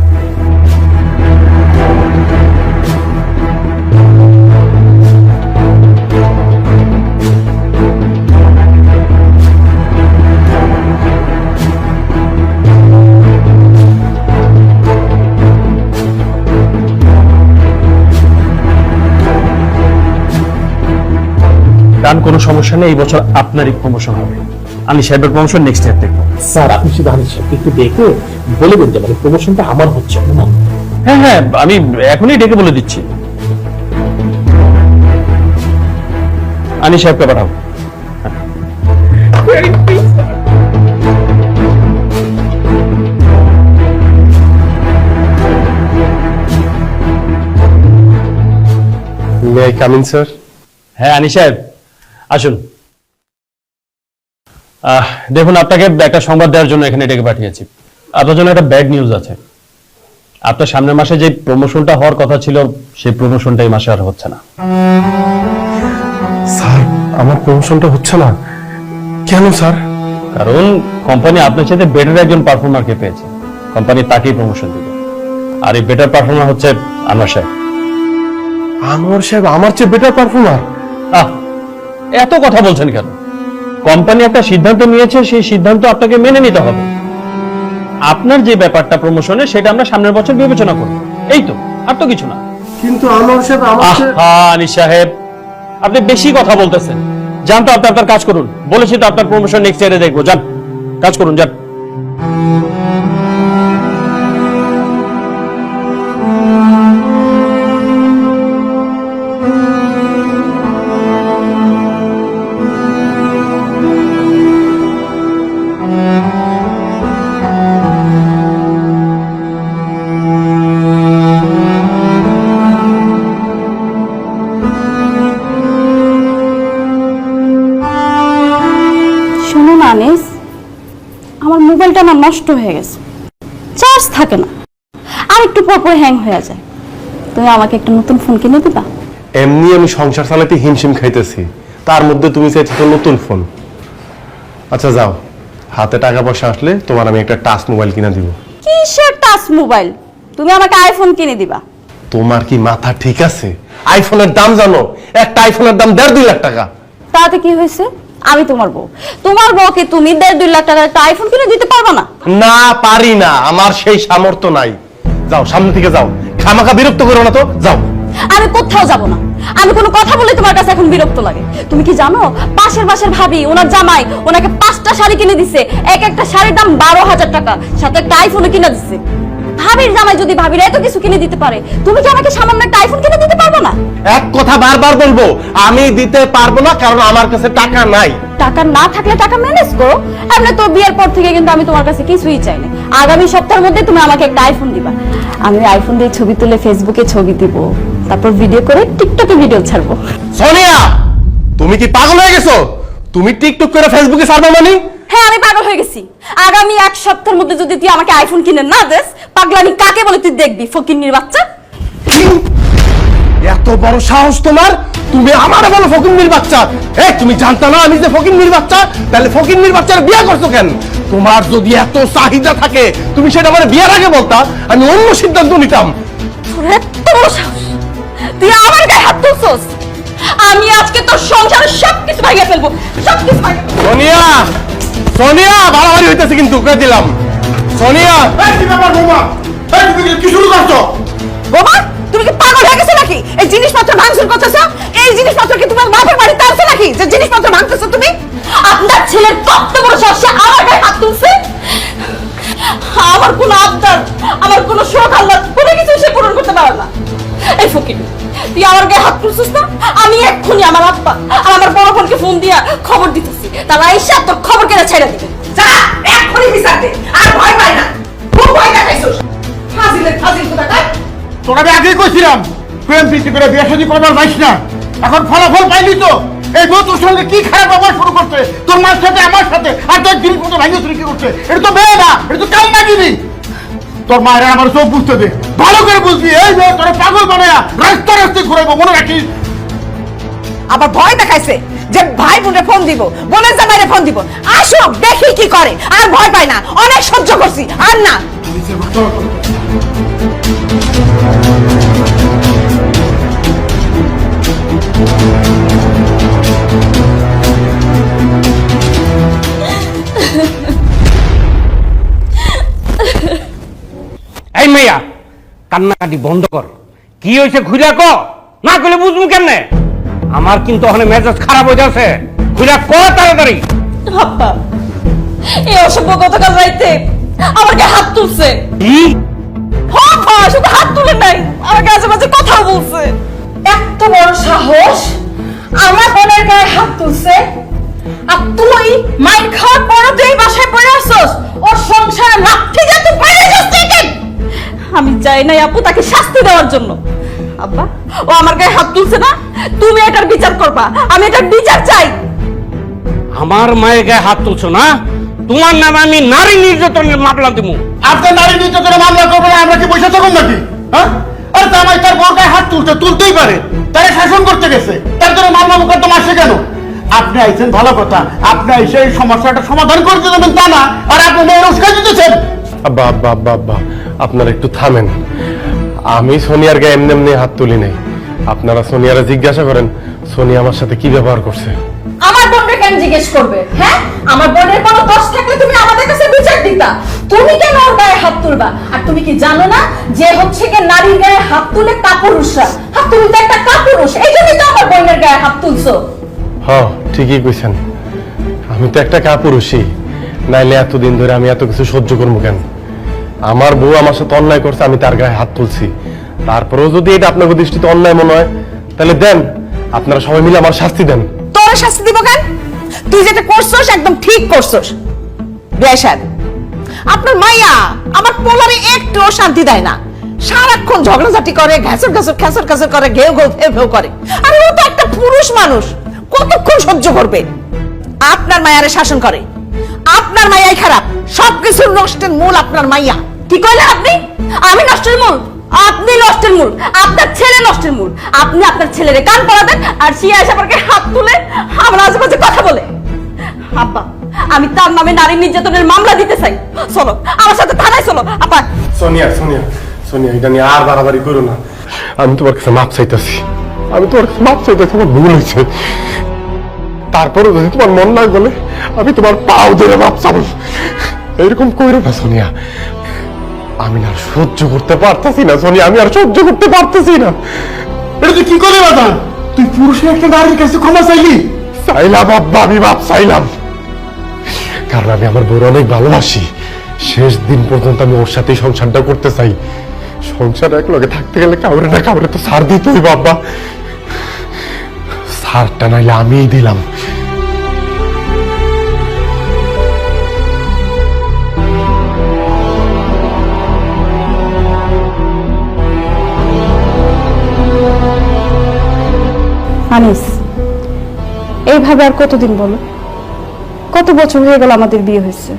কারণ কোনো সমস্যা নেই, এই বছর আপনারই প্রমোশন হবে। আলী সাহেবের প্রমোশন নেক্সট ইয়ার দেখবো। স্যার আপনি শুধু আনিস সাহেবকে একটু দেখে বলে দেন যে মানে প্রমোশনটা আমার হচ্ছে না। হ্যাঁ হ্যাঁ, আমি এখনই ডেকে বলে দিচ্ছি। আলী সাহেবকে পাঠাবো। May I come in sir? হ্যাঁ আলী সাহেব আসুন। দেখুন, আপনাকে একটা সংবাদ দেওয়ার জন্য এখানে ডেকে পাঠিয়েছি। আপনার জন্য একটা ব্যাড নিউজ আছে। আপনার সামনের মাসে যে প্রমোশনটা হওয়ার কথা ছিল, সেই প্রমোশনটা এই মাসে আর হচ্ছে না। স্যার আমার প্রমোশনটা হচ্ছে না কেন স্যার? কারণ কোম্পানি আপনার সাথে বেটার একজন পারফর্মারকে পেয়েছে। কোম্পানি তাকেই প্রমোশন দিবে। আর এই বেটার পারফর্মার হচ্ছে আনোয়ার সাহেব। আনোয়ার সাহেব আমার চেয়ে বেটার পারফর্মার? এত কথা বলছেন কেন? কোম্পানি একটা সিদ্ধান্ত নিয়েছে, সেই সিদ্ধান্ত আপনাকে মেনে নিতে হবে। আপনার যে ব্যাপারটা প্রমোশনে, সেটা আমরা সামনের বছর বিবেচনা করব। এই তো, আর তো কিছু না। কিন্তু আনোয়ার সাহেব আমার চেয়ে- আনিস সাহেব, আপনি বেশি কথা বলতেছেন। যান তো, আপনি আপনার কাজ করুন। বলেছি তো আপনার প্রমোশন নেক্সট ইয়ারে দেখবো। যান, কাজ করুন, যান। শোনো না আনিস, আমার মোবাইলটা না নষ্ট হয়ে গেছে, চার্জ থাকে না, আর একটু পর পর হ্যাং হয়ে যায়। তুমি আমাকে একটা নতুন ফোন কিনে দিবা? এমনি আমি সংসার চালাতে হিমশিম খাইতেছি, তার মধ্যে তুমি চাইছো তো নতুন ফোন। আচ্ছা যাও, হাতে টাকা পয়সা আসলে তোমার আমি একটা টাচ মোবাইল কিনে দিব। কিসের টাচ মোবাইল? তুমি আমাকে আইফোন কিনে দিবা? তোমার কি মাথা ঠিক আছে? আইফোনের দাম জানো? একটা আইফোনের দাম 1.5-2 লাখ টাকা। তাতে কি হয়েছে? আমি তোমার বউ, তোমার বউকে তুমি 1.5-2 লাখ টাকার একটা আইফোন কিনে দিতে পারবা না? না পারি না, আমার সেই সামর্থ্য নাই। যাও সামনে থেকে যাও, খামাখা বিরক্ত করো না তো, যাও। আমি কোথাও যাব না। আমি কোনো কথা বলে তোমার কাছে এখন বিরক্ত লাগে। তুমি কি জানো, পাশের ভাবি, ওনার জামাই ওনাকে 5টা শাড়ি কিনে দিছে, এক একটা শাড়ির দাম 12,000 টাকা, সাথে একটা আইফোনও কিনে দিছে। ভাবির জামাই যদি ভাবির এত কিছু কিনে দিতে পারে, তুমি কি আমাকে সামান্য একটা আইফোন কিনে দিতে পারবে না? এক কথা বারবার বলবো, আমি দিতে পারবো না, কারণ আমার কাছে টাকা নাই। টাকা না থাকলে টাকা ম্যানেজ করো। এমনি তো বিয়ের পর থেকে কিন্তু আমি তোমার কাছে কিছুই চাই না। আগামী সপ্তাহের মধ্যে তুমি আমাকে একটা আইফোন দিবা। আমি আইফোন দিয়ে ছবি তুলে ফেসবুকে ছবি দিব, তারপর ভিডিও করে টিকটকে ভিডিও ছাড়বো। সোনিয়া, তুমি কি পাগল হয়ে গেছো? তুমি টিকটক করে ফেসবুকে ছাড়বে মানে? হ্যাঁ আমি পাগল হয়ে গেছি। আগামী 1 সপ্তাহের মধ্যে যদি তুই আমাকে আইফোন কিনে না দেস, পাগলামি কাকে বলে তুই দেখবি, ফকিন্নির বাচ্চা। এত বড় সাহস তোমার? তুমি আমারে বলো ফকিন্নির বাচ্চা? এই তুমি জানতা না আমি যে ফকিন্নির বাচ্চা? তাহলে ফকিন্নির বাচ্চার বিয়ে করছো কেন? তোমার যদি এত চাহিদা থাকে, তুমি সেটা আমার বিয়ের আগে বলতা, আমি অন্য সিদ্ধান্ত নিতাম। তোর এত বড় সাহস, তুই আমার গায়ে হাত তুলছস? আমি আজকে তোর সংসারের সবকিছু ভাঙিয়ে ফেলবো, সবকিছু ভাঙিয়ে। সোনিয়া সোনিয়া বাড়াবাড়ি হইতেছে কিন্তু কয়ে দিলাম। সোনিয়া এই কি ব্যাপার বৌমা? এই তুমি কি শুরু করছো? বোমা তুমি কি পাগল হয়ে গেছো নাকি? এই জিনিসপত্র ভাঙচুর করতেছো? এই জিনিসপত্র কি তোমার বাপের বাড়িতে আছে নাকি যে জিনিসপত্র ভাঙতেছো তুমি? আপনার ছেলের কত বড় সাহস, সে আমার গায়ে হাত তুলছে। আমার কোনো আবদার, আমার কোনো শখ আহ্লাদ কোনো কিছু সে পূরণ করতে পারে না। এই ফকির, তুই আমার গায়ে হাত তুলছিস না? আমি এক্ষুনি আমার আব্বা আর আমার বড় বোনকে ফোন দিয়া খবর দিতেছি, তারা এসে তোর খবর কেটে ছেড়ে দিবে। যা এক্ষুনি বিচার দে, আর ভয় পাই না। খুব ভয় দেখাইছিস, ফাজিল কোথাকার। তোরা আমি আগেই কইছিলাম প্রেম প্রীতি করে বিয়ে শাদী করবার পাইস না। এখন ফলাফল পাইলি তো। এই বউ তোর সঙ্গে কি খারাপ ব্যবহার শুরু করছে, তোর মার সাথে আমার সাথে, আর তোর জিনিসপত্র ভাঙিয়ে চুরি কি করছে। এটা তো মেয়ে না, এটা তো কাল নাগিনি। তোর মায়ের আমার চোখ বুঝতে দে, ভালো করে বুঝবি। এই যে তোর পাগল বানায়া রাস্তা রাস্তায় ঘুরাইবো, মনে রাখিস। আবার ভয় দেখাইছে যে ভাই বোনে ফোন দিব, বোনের জামাইরে ফোন দিব। আসুক দেখি কি করে। আর ভয় পাই না, অনেক সহ্য করছি, আর না। এই মেয়া, কান্নাকাটি বন্ধ কর। কি হয়েছে খুঁজা ক, না করলে বুঝবো কেমনে? আমার কিন্তু ওখানে মেজাজ খারাপ হয়ে যাচ্ছে। খুঁজা ক তাড়াতাড়ি। আব্বা, এই অসভ্য গতকাল রাইতে আমার গায়ে হাত তুলছে। কি? হ্যাঁ, শুধু হাত তুলে নাই, আমাকে আজে বাজে কথা বলছে। এত বড় সাহস, আমার বোনের গায়ে হাত তুলছে। আর তুই মাইর খাওয়ার পরও তুই এই বাসায় পড়ে আসছস, ওর সংসারে লাঠি দিয়ে তুই বাইরে যাস থেকে। আমি চাই নাই আপু তাকে শাস্তি দেওয়ার জন্য। আব্বা, ও আমার গায়ে হাত তুলছে না, তুমি এটার বিচার করবা। আমি এটার বিচার চাই। আমার মায়ের গায়ে হাত তুলছো না? তোমার নামে আমি নারী নির্যাতনের মামলা দেবো। আপনার নারী নির্যাতনের মামলা করবো না, আমরা কি পয়সা থাকুন নাকি? হ্যাঁ, আরে জামাই তার বউ গায়ে হাত তুলতেই পারে। তারা শাসন করতে গেছে, তার জন্য মামলা মোকদ্দমা আসে কেন? আপনি আইছেন ভালো কথা, আপনি এসে এই সমস্যাটা সমাধান করতে দেবেন তা না, আর আপনি মেয়ের উস্কাই দিতেছেন। আব্বা আব্বা আব্বা আব্বা, আপনারা একটু থামেন। আমি সোনিয়ার গায়ে এমনি এমনি হাত তুলি নাই। আপনারা সোনিয়ারা জিজ্ঞাসা করেন সোনিয়া আমার সাথে কি ব্যবহার করছে। আমার বোনকে কেন জিজ্ঞেস করবে? হ্যাঁ, আমার বোনের কোনো দোষ থাকলে তুমি আমাদের কাছে বিচার দিতা। তুমি কেন ওর গায়ে হাত তুলবা? আর তুমি কি জানো না যে হচ্ছে কি নারীর গায়ে হাত তুলে কাপুরুষরা? হাত তুমি তো একটা কাপুরুষ, এই জন্যই তো আমার বোনের গায়ে হাত তুলছো। হ্যাঁ, ঠিকই কইছেন। আমি তো একটা কাপুরুষই, নাইলে এতদিন ধরে আমি এত কিছু সহ্য করবো কেন? আমার বউ আমার সাথে অন্যায় করছে, আমি তার গায়ে হাত তুলছি। তারপরেও যদি এটা আপনাকে দৃষ্টিতে অন্যায় মনে হয়, তাহলে দেন, আপনারা সবাই মিলে আমার শাস্তি দেন। তোর শাস্তি দিব কেন? তুই যেটা করছস একদম ঠিক করছস। বেশাদ, আপনার মাইয়া আমার পোলারে একটু শান্তি দেয় না। সারাক্ষণ ঝগড়াঝাটি করে, ঘ্যাসর ঘ্যাসর করে, ঘেউ ঘেউ ফেউ ফেউ করে। আর ও তো একটা পুরুষ মানুষ, কতক্ষণ সহ্য করবে? আপনার মায়ারে শাসন করে। আপনার মাইয়াই খারাপ, সবকিছুর নষ্টের মূল আপনার মাইয়া। কি কইলেন আপনি? আমি নষ্টের মূল? আপনি নষ্টের মূল, আপনার ছেলে নষ্টের মূল। আপনি আপনার ছেলেরে কান পড়াবেন আর সে এসে আমার গায়ে হাত তুলে আমার আশেপাশে কথা বলে। আব্বা, আমি তার নামে নারী নির্যাতনের মামলা দিতে চাই। চলো আমার সাথে থানায় চলো। আপা, সোনিয়া সোনিয়া সোনিয়া, এটা নিয়ে আর বাড়াবাড়ি করো না। আমি তোমার কাছে মাপ চাইতেছি, আমার ভুল হয়েছে। তারপরে যদি তোমার মন না বলে আমি তোমার পাও ধরে মাপ চাবো। এরকম কইরো না সোনিয়া, আমি না সহ্য করতে পারতেছি না সোনিয়া, আমি আর সহ্য করতে পারতেছি না। এটা তুই কি করে বাধা? তুই পুরুষের একটা নারীর কাছে ক্ষমা চাইলি? চাইলাম আব্বা, আমি মাপ চাইলাম, কারণ আমি আমার বউর অনেক ভালোবাসি। শেষ দিন পর্যন্ত আমি ওর সাথেই সংসারটা করতে চাই। সংসার এক লগে থাকতে গেলে কাউরে না কাউরে তো ছাড় দিতে হইব আব্বা। ছাড়টা নাইলে আমিই দিলাম। আনিস, এইভাবে আর কতদিন বলো? কত বছর হয়ে গেল আমাদের বিয়ে হয়েছে,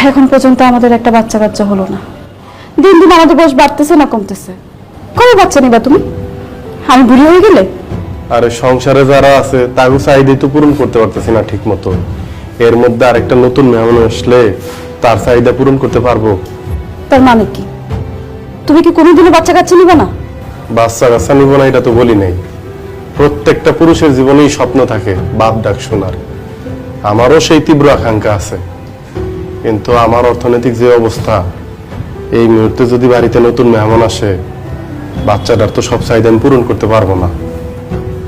এখন পর্যন্ত আমাদের একটা বাচ্চা কাচ্চা হলো না। দিন দিন আমাদের বয়স বাড়তেছে না কমতেছে? কবে বাচ্চা নিবা তুমি? আমি বুড়ি হয়ে গেলে? আরে সংসারে যারা আছে তাকে চাহিদা তো পূরণ করতে পারতেছি না ঠিক মতো। এর মধ্যে আরেকটা নতুন মেহমান আসলে তার চাহিদা পূরণ করতে পারবো। তার মানে কি? তুমি কি কোনোদিনও বাচ্চা কাচ্চা নিবে না? বাচ্চা কাচ্চা নিব না এটা তো বলি নাই। প্রত্যেকটা পুরুষের জীবনেই স্বপ্ন থাকে বাপ ডাক শোনার। আমারও সেই তীব্র আকাঙ্ক্ষা আছে, কিন্তু আমার অর্থনৈতিক যে অবস্থা, এই মুহূর্তে যদি বাড়িতে নতুন মেহমান আসে, বাচ্চাটার তো সব চাহিদা আমি পূরণ করতে পারবো না।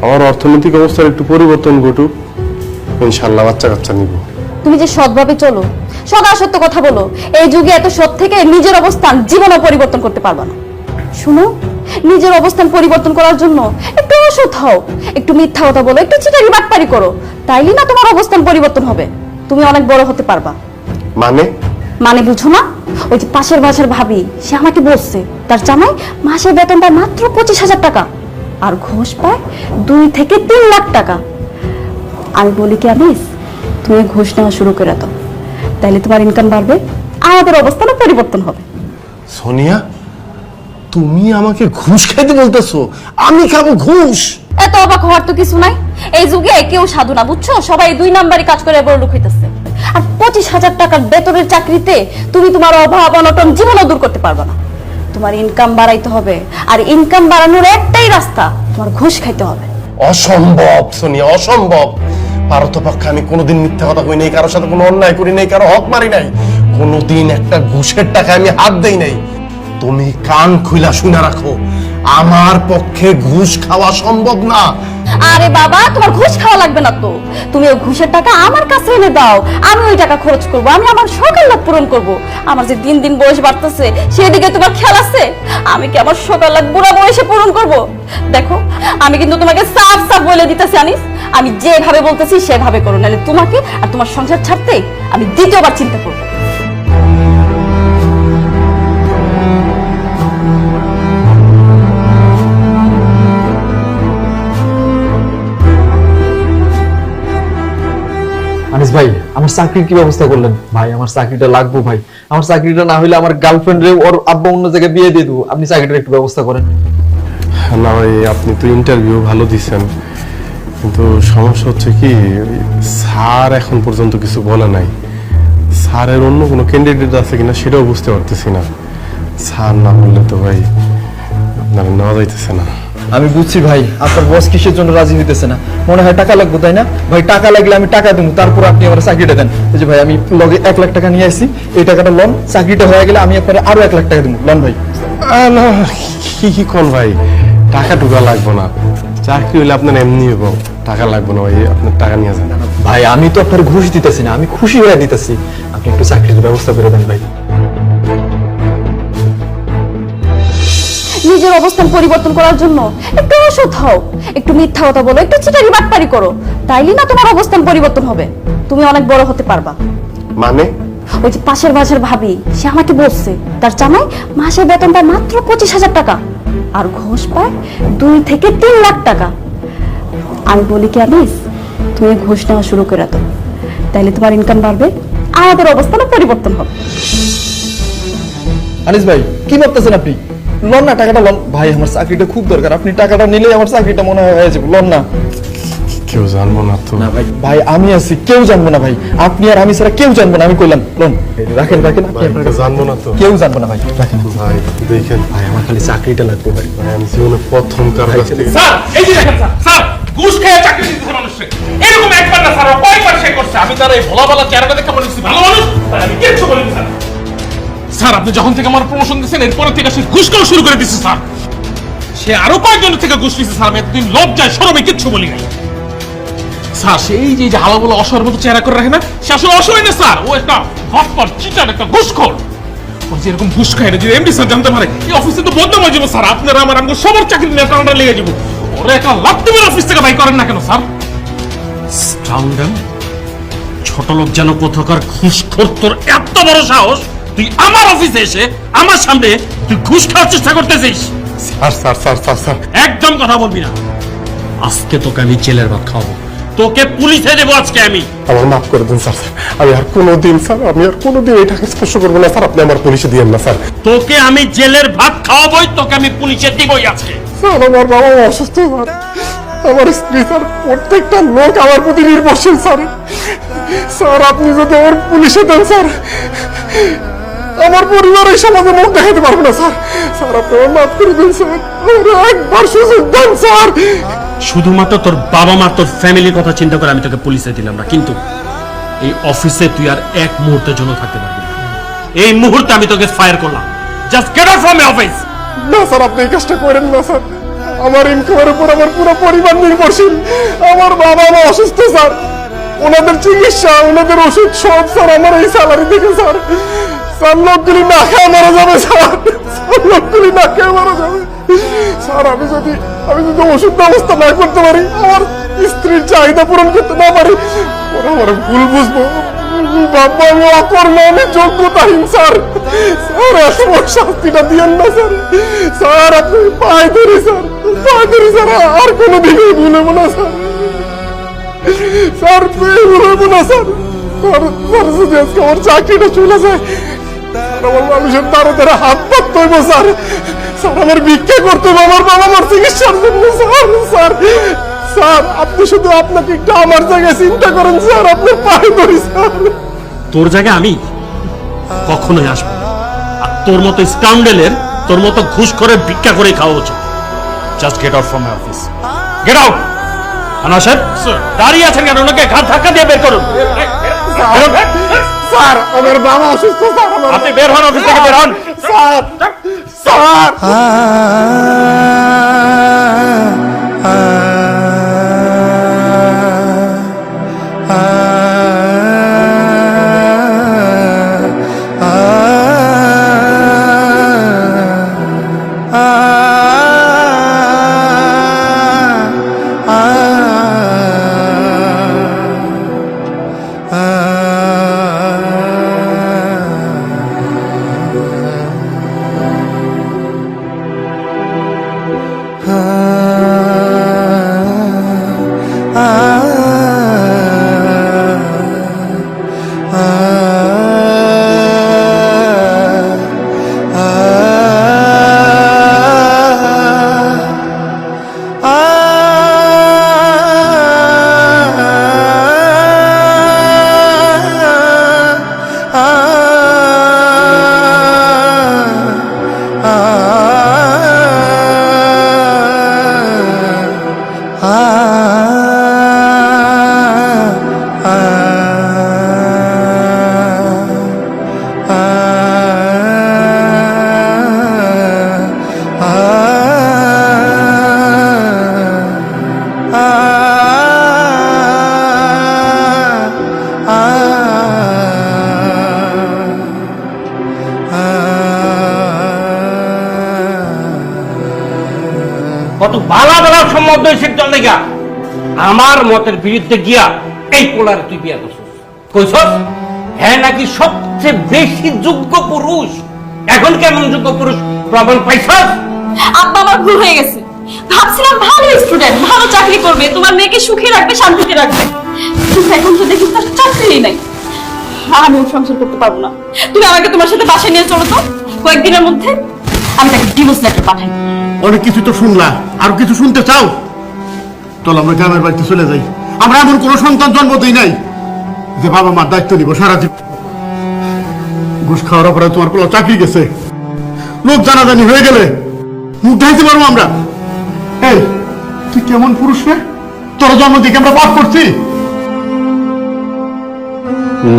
আমার অর্থনৈতিক অবস্থার একটু পরিবর্তন ঘটুক, ইনশাল্লাহ বাচ্চা কাচ্চা নিব। তুমি যে সৎভাবে চলো, সদা সত্য কথা বলো, এই যুগে এত সৎ থেকে নিজের অবস্থান জীবনও পরিবর্তন করতে পারবা না। শুনো, নিজের অবস্থান পরিবর্তন করার জন্য একটু অসৎ হও, একটু মিথ্যা কথা বলো, একটু চিটারি বাটপারি করো, তাইলে না তোমার অবস্থান পরিবর্তন হবে, তুমি অনেক বড় হতে পারবা। মানে বুঝো না? ওই যে পাশের বাসার ভাবি, সে আমাকে বলছে তার জামাই মাসের বেতন পায় মাত্র 25,000 টাকা, আর ঘুষ পায় 2 থেকে 3 লাখ টাকা। আমি বলি কি আনিস, তুমি ঘুষ নেওয়া শুরু করে দাও, তাইলে তোমার ইনকাম বাড়বে, আমাদের অবস্থানও পরিবর্তন হবে। সোনিয়া, তুমি আমাকে ঘুষ খাইতে বলতেছো? আমি খাবো ঘুষ? এত অবাক হওয়ার তো কিছু নাই, এই যুগে কেউ সাধু না, বুঝছো? সবাই 2 নাম্বারে কাজ করে বড় লোক হইতেছে। আর 25,000 টাকার বেতনের চাকরিতে তুমি তোমার অভাব অনটন জীবনও দূর করতে পারবে না। তোমার ইনকাম বাড়াইতে হবে, আর ইনকাম বাড়ানোর একটাই রাস্তা, তোমার ঘুষ খাইতে হবে। অসম্ভব সোনিয়া, অসম্ভব। পারতপক্ষে আমি কোনোদিন মিথ্যা কথা কই নাই, কারোর সাথে কোনো অন্যায় করি নাই, কারো হক মারি নাই, কোনোদিন একটা ঘুষের টাকা আমি হাত দেই নাই। তুমি কান খুইলা শুনে রাখো, আমার পক্ষে ঘুষ খাওয়া সম্ভব না। আরে বাবা, তোমার ঘুষ খাওয়া লাগবে না তো, তুমি ওই ঘুষের টাকা আমার কাছে এনে দাও, আমি ওই টাকা খরচ করব, আমি আমার সকাল লাভ পূরণ করব। আমার যে দিন দিন বয়স বাড়তেছে, সেদিকে তোমার খেয়াল আছে? আমি কি আমার সকাল লাভ বুড়া বয়সে পূরণ করব? দেখো, আমি কিন্তু তোমাকে সাফ সাফ বলে দিতেছি আনিস, আমি যেভাবে বলতেছি সেভাবে করো, নাহলে তোমাকে আর তোমার সংসার ছাড়তে আমি দ্বিতীয়বার চিন্তা করবো। আনিস ভাই, আমার চাকরির কি ব্যবস্থা করলেন? ভাই আমার চাকরিটা লাগবে ভাই, আমার চাকরিটা না হইলে আমার গার্লফ্রেন্ডে ওর আব্বা অন্য জায়গায় বিয়ে দিয়ে দেবো, আপনি চাকরিটার একটু ব্যবস্থা করেন। না ভাই, আপনি তো ইন্টারভিউ ভালো দিচ্ছেন, কিন্তু সমস্যা হচ্ছে কি, স্যার এখন পর্যন্ত কিছু বলে নাই। স্যারের অন্য কোনো ক্যান্ডিডেট আছে কিনা সেটাও বুঝতে পারতেছি না। স্যার না বললে তো ভাই আপনার নেওয়া যাইতেছে না। আমি বুঝছি ভাই, আপনার বস কিসের জন্য রাজি হইতেছে না, মনে হয় টাকা লাগবে, তাই না ভাই? টাকা লাগলে আমি টাকা দেবো, তারপর আপনি আমার চাকরিটা দেন। এই যে ভাই, আমি লগে 1 লাখ টাকা নিয়ে আসছি, এই টাকাটা লোন, চাকরিটা হয়ে গেলে আমি আপনার আরো 1 লাখ টাকা দেবো, লোন ভাই। না, কি কোন ভাই, টাকা টুকা লাগবো না, চাকরি হইলে আপনার এমনি হবো, টাকা লাগবে না ভাই, আপনার টাকা নিয়ে যান। ভাই আমি তো আপনার ঘুষ দিতেছি না, আমি খুশি হয়ে দিতেছি, আপনি একটু চাকরির ব্যবস্থা করে দেন ভাই। নিজের অবস্থান পরিবর্তন করার জন্য একটু অসৎ হও, একটু মিথ্যা কথা বলো, একটু চিটারি বাটপারি করো, তাইলে না তোমার অবস্থান পরিবর্তন হবে, তুমি অনেক বড় হতে পারবা। মানে? ওই যে পাশের বাসার ভাবি, সে আমাকে বলছে তার জামাই মাসের বেতন পায় মাত্র 25,000 টাকা, আর ঘুষ পায় 2 থেকে 3 লাখ টাকা। আমি বলি কি আনিস, তুমি ঘুষ নেওয়া শুরু করে দাও, তাইলে তোমার ইনকাম বাড়বে, আমাদের অবস্থানও পরিবর্তন হবে। আনিস ভাই, কি ভাবতেছেন আপনি? লোন না, টাকাটা লোন ভাই, আমার চাকরিটা খুব দরকার, আপনি টাকাটা নিলেই আমার চাকরিটা মনে হয় হয়ে যাবে, লোন না। কেউ জানবো না তো? না ভাই, ভাই আমি আছি, কেউ জানবো না ভাই, আপনি আর আমি ছাড়া কেউ জানবো না, আমি কইলাম লোন। রাখেন রাখেন, আপনি আপনার কাছে জানবো না তো? কেউ জানবো না ভাই, রাখেন ভাই দেখেন ভাই, আমার খালি চাকরিটা লাগবে ভাই। ভাই, আমি জীবনে প্রথম কার কাছ থেকে স্যার, এই যে দেখেন স্যার, স্যার ঘুষ খেয়ে চাকরি দিতেছে মানুষকে, এরকম একবার না স্যার, কয়েকবার সে করছে। আমি তার এই ভোলা ভালা চেহারাটা দেখে মনে হচ্ছে ভালো মানুষ, তাই আমি কিচ্ছু বলিনি স্যার। স্যার, আপনি যখন থেকে আমার প্রমোশন দিচ্ছেন, এরপর থেকে সে ঘুষ খাওয়া শুরু করে দিচ্ছে স্যার। সে আরো কয়েকজনের থেকে ঘুষ নিচ্ছে স্যার, আমি এতদিন লজ্জায় শরমে কিচ্ছু বলি নাই স্যার। সেই যে হালা বলে অসহায়ের মতো চেহারা করে রাখে না, সে আসলে অসহায় না স্যার, ও একটা হটপট চিটার, একটা ঘুষখোর। ও যে এরকম ঘুষ খায় না, যদি এমডি স্যার জানতে পারে, এই অফিসে তো বদনাম হয়ে যাবো স্যার, আপনারা আমার আমাকে সবার চাকরি নিয়ে টানাটা লেগে যাবো। ওরা একটা লাভ দেবেন অফিস থেকে, ভাই করেন না কেন স্যার? স্কাউন্ডাল, ছোট লোক যেন কোথাকার ঘুষখোর, তোর এত বড় সাহস, তুই আমার অফিসে এসে আমার সামনে তুই ঘুষ খাওয়ার চেষ্টা করতেছিস? Sir sir sir sir sir একদম কথা বলবি না, আজকে তোকে আমি জেলের ভাত খাওয়াবো, তোকে পুলিশে দেবো আজকে আমি। আমার মাফ করে দিন স্যার, আমি আর কোনোদিন স্যার, আমি আর কোনোদিন এটাকে স্পর্শ করবো না স্যার, আপনি আমার পুলিশে দিয়েন না স্যার। তোকে আমি জেলের ভাত খাওয়াবোই, তোকে আমি পুলিশে দিবই আজকে। স্যার, আমার বাবা অসুস্থ স্যার, আমার স্ত্রী স্যার, প্রত্যেকটা লোক আমার প্রতি নির্ভরশীল স্যার। স্যার, আপনি যদি ওর পুলিশে দেন স্যার, আমার পরিবার এই সমাজে মুখ দেখাতে পারবে না স্যার। স্যার, আপনি আমার মাফ করে দিন স্যার, আমার একবার সুযোগ দেন স্যার। শুধুমাত্র তোর বাবা মা, তোর ফ্যামিলির কথা চিন্তা করে আমি তোকে পুলিশে দিলাম না, কিন্তু এই অফিসে তুই আর এক মুহূর্তের জন্য থাকতে পারবি না। এই মুহূর্তে আমি তোকে ফায়ার করলাম। Just get out from my office. না স্যার, আপনি এই কাজটা করেন না স্যার। আমার ইনকামের উপর আমার পুরো পরিবার নির্ভরশীল। আমার বাবা মা অসুস্থ স্যার, ওনাদের চিকিৎসা, ওনাদের ওষুধ সব স্যার আমার এই স্যালারি থেকে স্যার। স্যার লোকগুলি না খেয়ে মারা যাবে স্যার, লোকগুলি না খেয়ে মারা যাবে স্যার। আমি যদি ওষুধ ব্যবস্থা না করতে পারি, আমার স্ত্রীর চাহিদা পূরণ করতে না পারি, ওরা আমার ভুল বুঝবো, বাবা আমি অকর্ম, আমি যোগ্যতাহীন স্যার। স্যার এত বড় শাস্তিটা দিয়েন না স্যার। স্যার আপনি পায়ে ধরি স্যার, পায়ে ধরি স্যার, আর কোনো দিকে ভুলবো না স্যার। স্যার ভুলবো না স্যার। স্যার যদি আজকে আমার চাকরিটা চলে যায়, আমার মানুষের দ্বারা দ্বারা হাত পাততে হইব স্যার। স্যার আমার ভিক্ষা করতে হবে আমার বাবা মার চিকিৎসার জন্য স্যার। স্যার স্যার আপনি শুধু আপনাকে একটু আমার জায়গায় চিন্তা করেন স্যার, আপনি পায়ে ধরি স্যার। তোর জায়গায় আমি কখনোই আসবো না। আর তোর মতো স্কাউন্ডেলের, তোর মতো ঘুষ করে ভিক্ষা করে খাওয়া উচিত। Just get out from my office, get out. আনা সাহেব দাঁড়িয়ে আছেন কেন? ওনাকে ঘাট ধাক্কা দিয়ে বের করুন। স্যার আমার বাবা অসুস্থ স্যার, আপনি বের হন, অফিস থেকে বের হন। স্যার স্যার কত বালা বালা সম্বন্ধ হয়েছে চল দেখা আমার মতের বিরুদ্ধে গিয়া এই পোলার তুই বিয়া করছিস। কইছস হ্যাঁ নাকি সবচেয়ে বেশি যোগ্য পুরুষ। এখন কেমন যোগ্য পুরুষ প্রমাণ পাইছস? আব্বা আমার ভুল হয়ে গেছে। ভাবছিলাম ভালো স্টুডেন্ট, ভালো চাকরি করবে, তোমার মেয়েকে সুখে রাখবে, শান্তিতে রাখবে। কিন্তু এখন তো দেখি তার চাকরিই নাই। আমি সংসার করতে পারবো না। তুমি আমাকে তোমার সাথে বাসায় নিয়ে চলো তো, কয়েকদিনের মধ্যে আমি তাকে ডিভোর্স লেটার পাঠাই। অনেক কিছু তো শুনলা, আরো কিছু শুনতে চাও? চল আমরা গ্রামের বাড়িতে চলে যাই। আমরা এমন কোনো সন্তান জন্ম দিই নাই যে বাবা মার দায়িত্ব নিব সারা জীবন। ঘুষ খাওয়ার পরে তোমার কোনো চাকরি গেছে, লোক জানাজানি হয়ে গেলে মুখ ঢাইতে পারবো আমরা? এই তুই কেমন পুরুষ রে? তোর জন্ম দিকে আমরা পাপ করছি?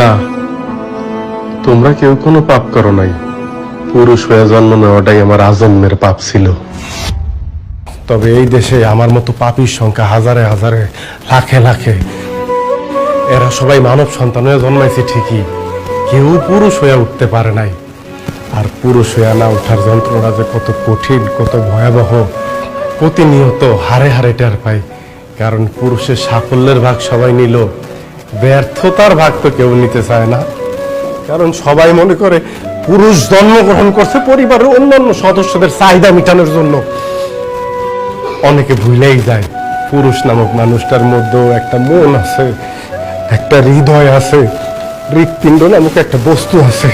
না, তোমরা কেউ কোনো পাপ করো নাই। পুরুষ হয়ে জন্ম নেওয়াটাই আমার আজন্মের পাপ ছিল। তবে এই দেশে আমার মতো পাপীর সংখ্যা হাজারে হাজারে, লাখে লাখে। এরা সবাই মানব সন্তান হয়ে জন্মাইছে ঠিকই, কেউ পুরুষ হয়ে উঠতে পারে নাই। আর পুরুষ হয়ে না ওঠার যন্ত্রণা যে কত কঠিন, কত ভয়াবহ, প্রতিনিয়ত হারে হারে টের পাই। কারণ পুরুষের সাফল্যের ভাগ সবাই নিল, ব্যর্থতার ভাগ তো কেউ নিতে চায় না। কারণ সবাই মনে করে পুরুষ জন্মগ্রহণ করছে পরিবারের অন্যান্য সদস্যদের চাহিদা মেটানোর জন্য। অনেকে ভুলেই যায় পুরুষ নামক মানুষটার মধ্যেও একটা মন আছে, একটা হৃদয় আছে, হৃৎপিণ্ড নামক একটা বস্তু আছে।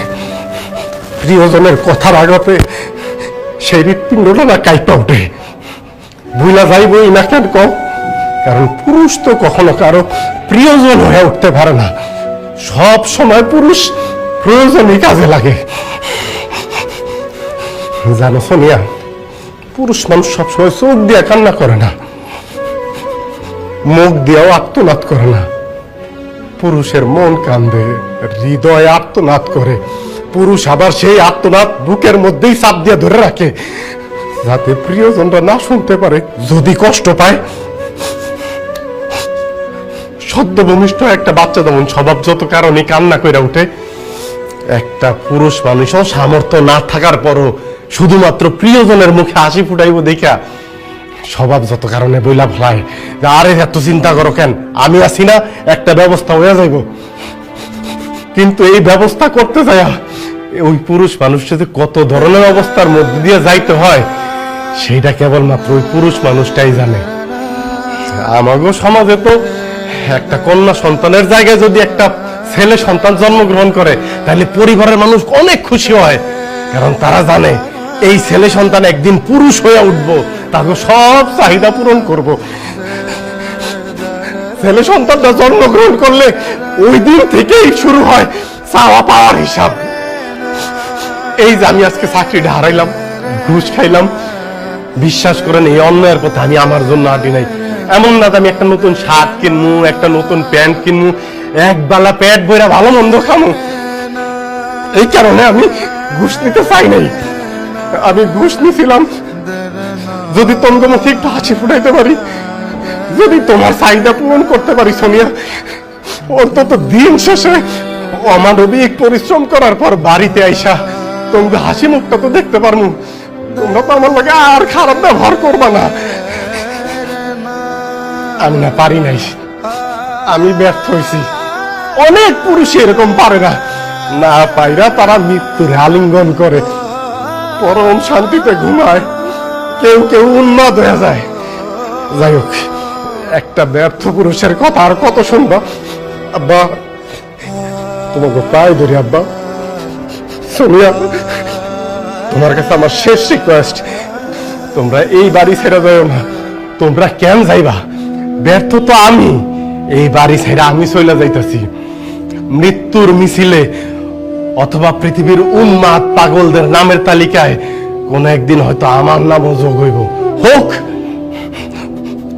প্রিয়জনের কথার আঘাতে সেই হৃৎপিণ্ডটা না কাইপা ওঠে। ভুলা যাইবই না কেন কম? কারণ পুরুষ তো কখনো কারো প্রিয়জন হয়ে উঠতে পারে না। সব সময় পুরুষ প্রয়োজনই কাজে লাগে। জানো সোনিয়া, পুরুষ মানুষ সবসময় চোখ দিয়ে কান্না করে না, মুখ দিয়েও আত্মনাদ করে না। পুরুষের মন কান্দে, হৃদয় আর্তনাদ করে, পুরুষ আবার সেই আর্তনাদ বুকের মধ্যেই চাপ দিয়ে ধরে রাখে, যাতে প্রিয়জনরা না শুনতে পারে। যদি কষ্ট পায়, সদ্যভূমিষ্ঠ একটা বাচ্চা যেমন স্বভাব যত কারণে কান্না করে উঠে, একটা পুরুষ মানুষও সামর্থ্য না থাকার পরও শুধুমাত্র প্রিয়জনের মুখে হাসি ফুটাইব দেখা স্বভাব যত কারণে বইলা ফেলায়, আরে এত চিন্তা করো কেন, আমি আছি না, একটা ব্যবস্থা হয়ে যাইব। কিন্তু এই ব্যবস্থা করতে যায় ওই পুরুষ মানুষটা যে কত ধরনের অবস্থার মধ্যে দিয়ে যাইতে হয় সেইটা কেবলমাত্র ওই পুরুষ মানুষটাই জানে। আমাগো সমাজে তো একটা কন্যা সন্তানের জায়গায় যদি একটা ছেলে সন্তান জন্মগ্রহণ করে তাহলে পরিবারের মানুষ অনেক খুশি হয়, কারণ তারা জানে এই ছেলে সন্তান একদিন পুরুষ হয়ে উঠবো, তাকে সব চাহিদা পূরণ করব। ছেলে সন্তানটা জন্মগ্রহণ করলে ওই দিন থেকেই শুরু হয় চাওয়া পাওয়ার হিসাব। এই যে আমি আজকে চাকরিটা হারাইলাম, ঘুষ খাইলাম, বিশ্বাস করেন এই অন্যায়ের কথা আমি আমার জন্য আটি নাই। এমন না যে আমি একটা নতুন শার্ট কিনবো, একটা নতুন প্যান্ট কিনবো, এক বেলা পেট বইরা ভালো মন্দ খামো, এই কারণে আমি ঘুষ নিতে চাই নাই। আমি ঘুষ নিছিলাম যদি তোমার মুখে একটু হাসি ফুটাইতে পারি, যদি তোমার চাহিদা পূরণ করতে পারি সোনিয়া, অন্তত দিন শেষে অমানবিক পরিশ্রম করার পর বাড়িতে আইসা তোমাকে হাসি মুখটা তো দেখতে পারবো। তোমরা তো আমার লাগে আর খারাপ ব্যবহার করবা না। আমি না পারি নাই, আমি ব্যর্থ হয়েছি। অনেক পুরুষ এরকম পারে না, না পাইরা তারা মৃত্যুর আলিঙ্গন করে, পরম শান্তিতে ঘুমায়, কেউ কেউ উন্মাদ হয়ে যায়। যাই হোক, একটা ব্যর্থ পুরুষের কথা আর কত শুনবা। আব্বা তোমাকে পায়ে ধরি, আব্বা সোনিয়া, তোমার কাছে আমার শেষ রিকোয়েস্ট, তোমরা এই বাড়ি ছেড়ে যাও না। তোমরা কেন যাইবা? ব্যর্থ তো আমি, এই বাড়ি ছেড়ে আমি চলে যাইতেছি মৃত্যুর মিছিলে, অথবা পৃথিবীর উন্মাদ পাগলদের নামের তালিকায় কোন একদিন হয়তো আমার নামও যোগ হইব। হোক,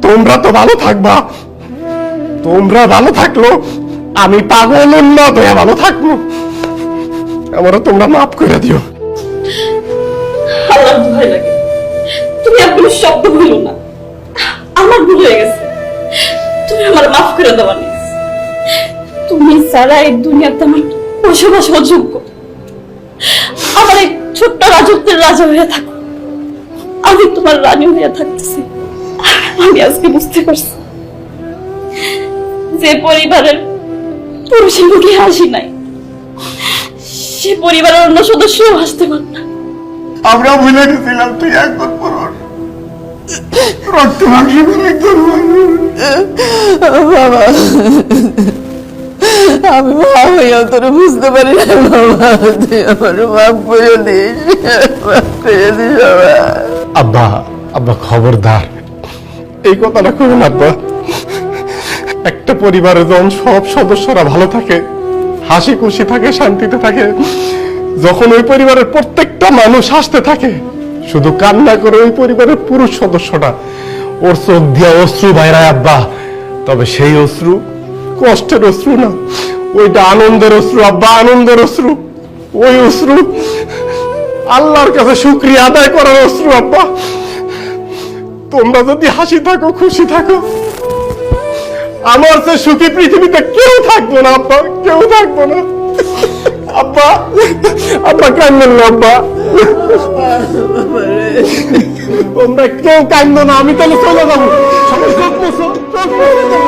তোমরা তো ভালো থাকবা, তোমরা ভালো থাকলো আমি পাগল উন্মাদ হয়ে ভালো থাকবো। আমারও তোমরা মাফ করে দিও। আমার ভয় লাগে, তুমি আর কোনো শব্দ বলো না, আমার ভুল হয়ে গেছে, তুমি আমার মাফ করে দেওয়া নিস। তুমি সারা এই দুনিয়াতে আমার বসবাস অযোগ্য। আমার এই ছোট্ট রাজত্বের রাজা হয়ে থাকো, আমি তোমার রানী হয়ে থাকতেছি। আমি আজকে বুঝতে পারছি যে পরিবারের পুরুষের মুখে হাসি নাই, সে পরিবারের অন্য সদস্যও হাসতে পারে না। আমরা ভুলে গেছিলাম তুই একবার পর রক্ত মাংস বাবা, আমি মা হইয়া তোর বুঝতে পারি না বাবা, তুই আমার মাফ করে দিস, মাফ করে দিস বাবা। আব্বা, আব্বা খবরদার এই কথাটা করুন আব্বা। একটা পরিবারে যখন সব সদস্যরা ভালো থাকে, হাসি খুশি থাকে, শান্তিতে থাকে, যখন ওই পরিবারের প্রত্যেকটা মানুষ হাসতে থাকে, শুধু কান্না করে ওই পরিবারের পুরুষ সদস্যটা, ওর চোখ দিয়া অশ্রু বাইরায় আব্বা, তবে সেই অশ্রু কষ্টের অশ্রু না, ওইটা আনন্দের অশ্রু আব্বা, আনন্দের অশ্রু। ওই অশ্রু আল্লাহর কাছে শুকরিয়া আদায় করার অশ্রু আব্বা। তোমরা যদি হাসি থাকো, খুশি থাকো, আমার চেয়ে সুখী পৃথিবীতে কেউ থাকবো না আব্বা, কেউ থাকবো না। আব্বা, আব্বা কান্দো না আব্বা, তোমরা কেউ কান্দো না, আমি তাহলে চলে যাবো। সবাই চোখ মুছো, চোখ মুছো।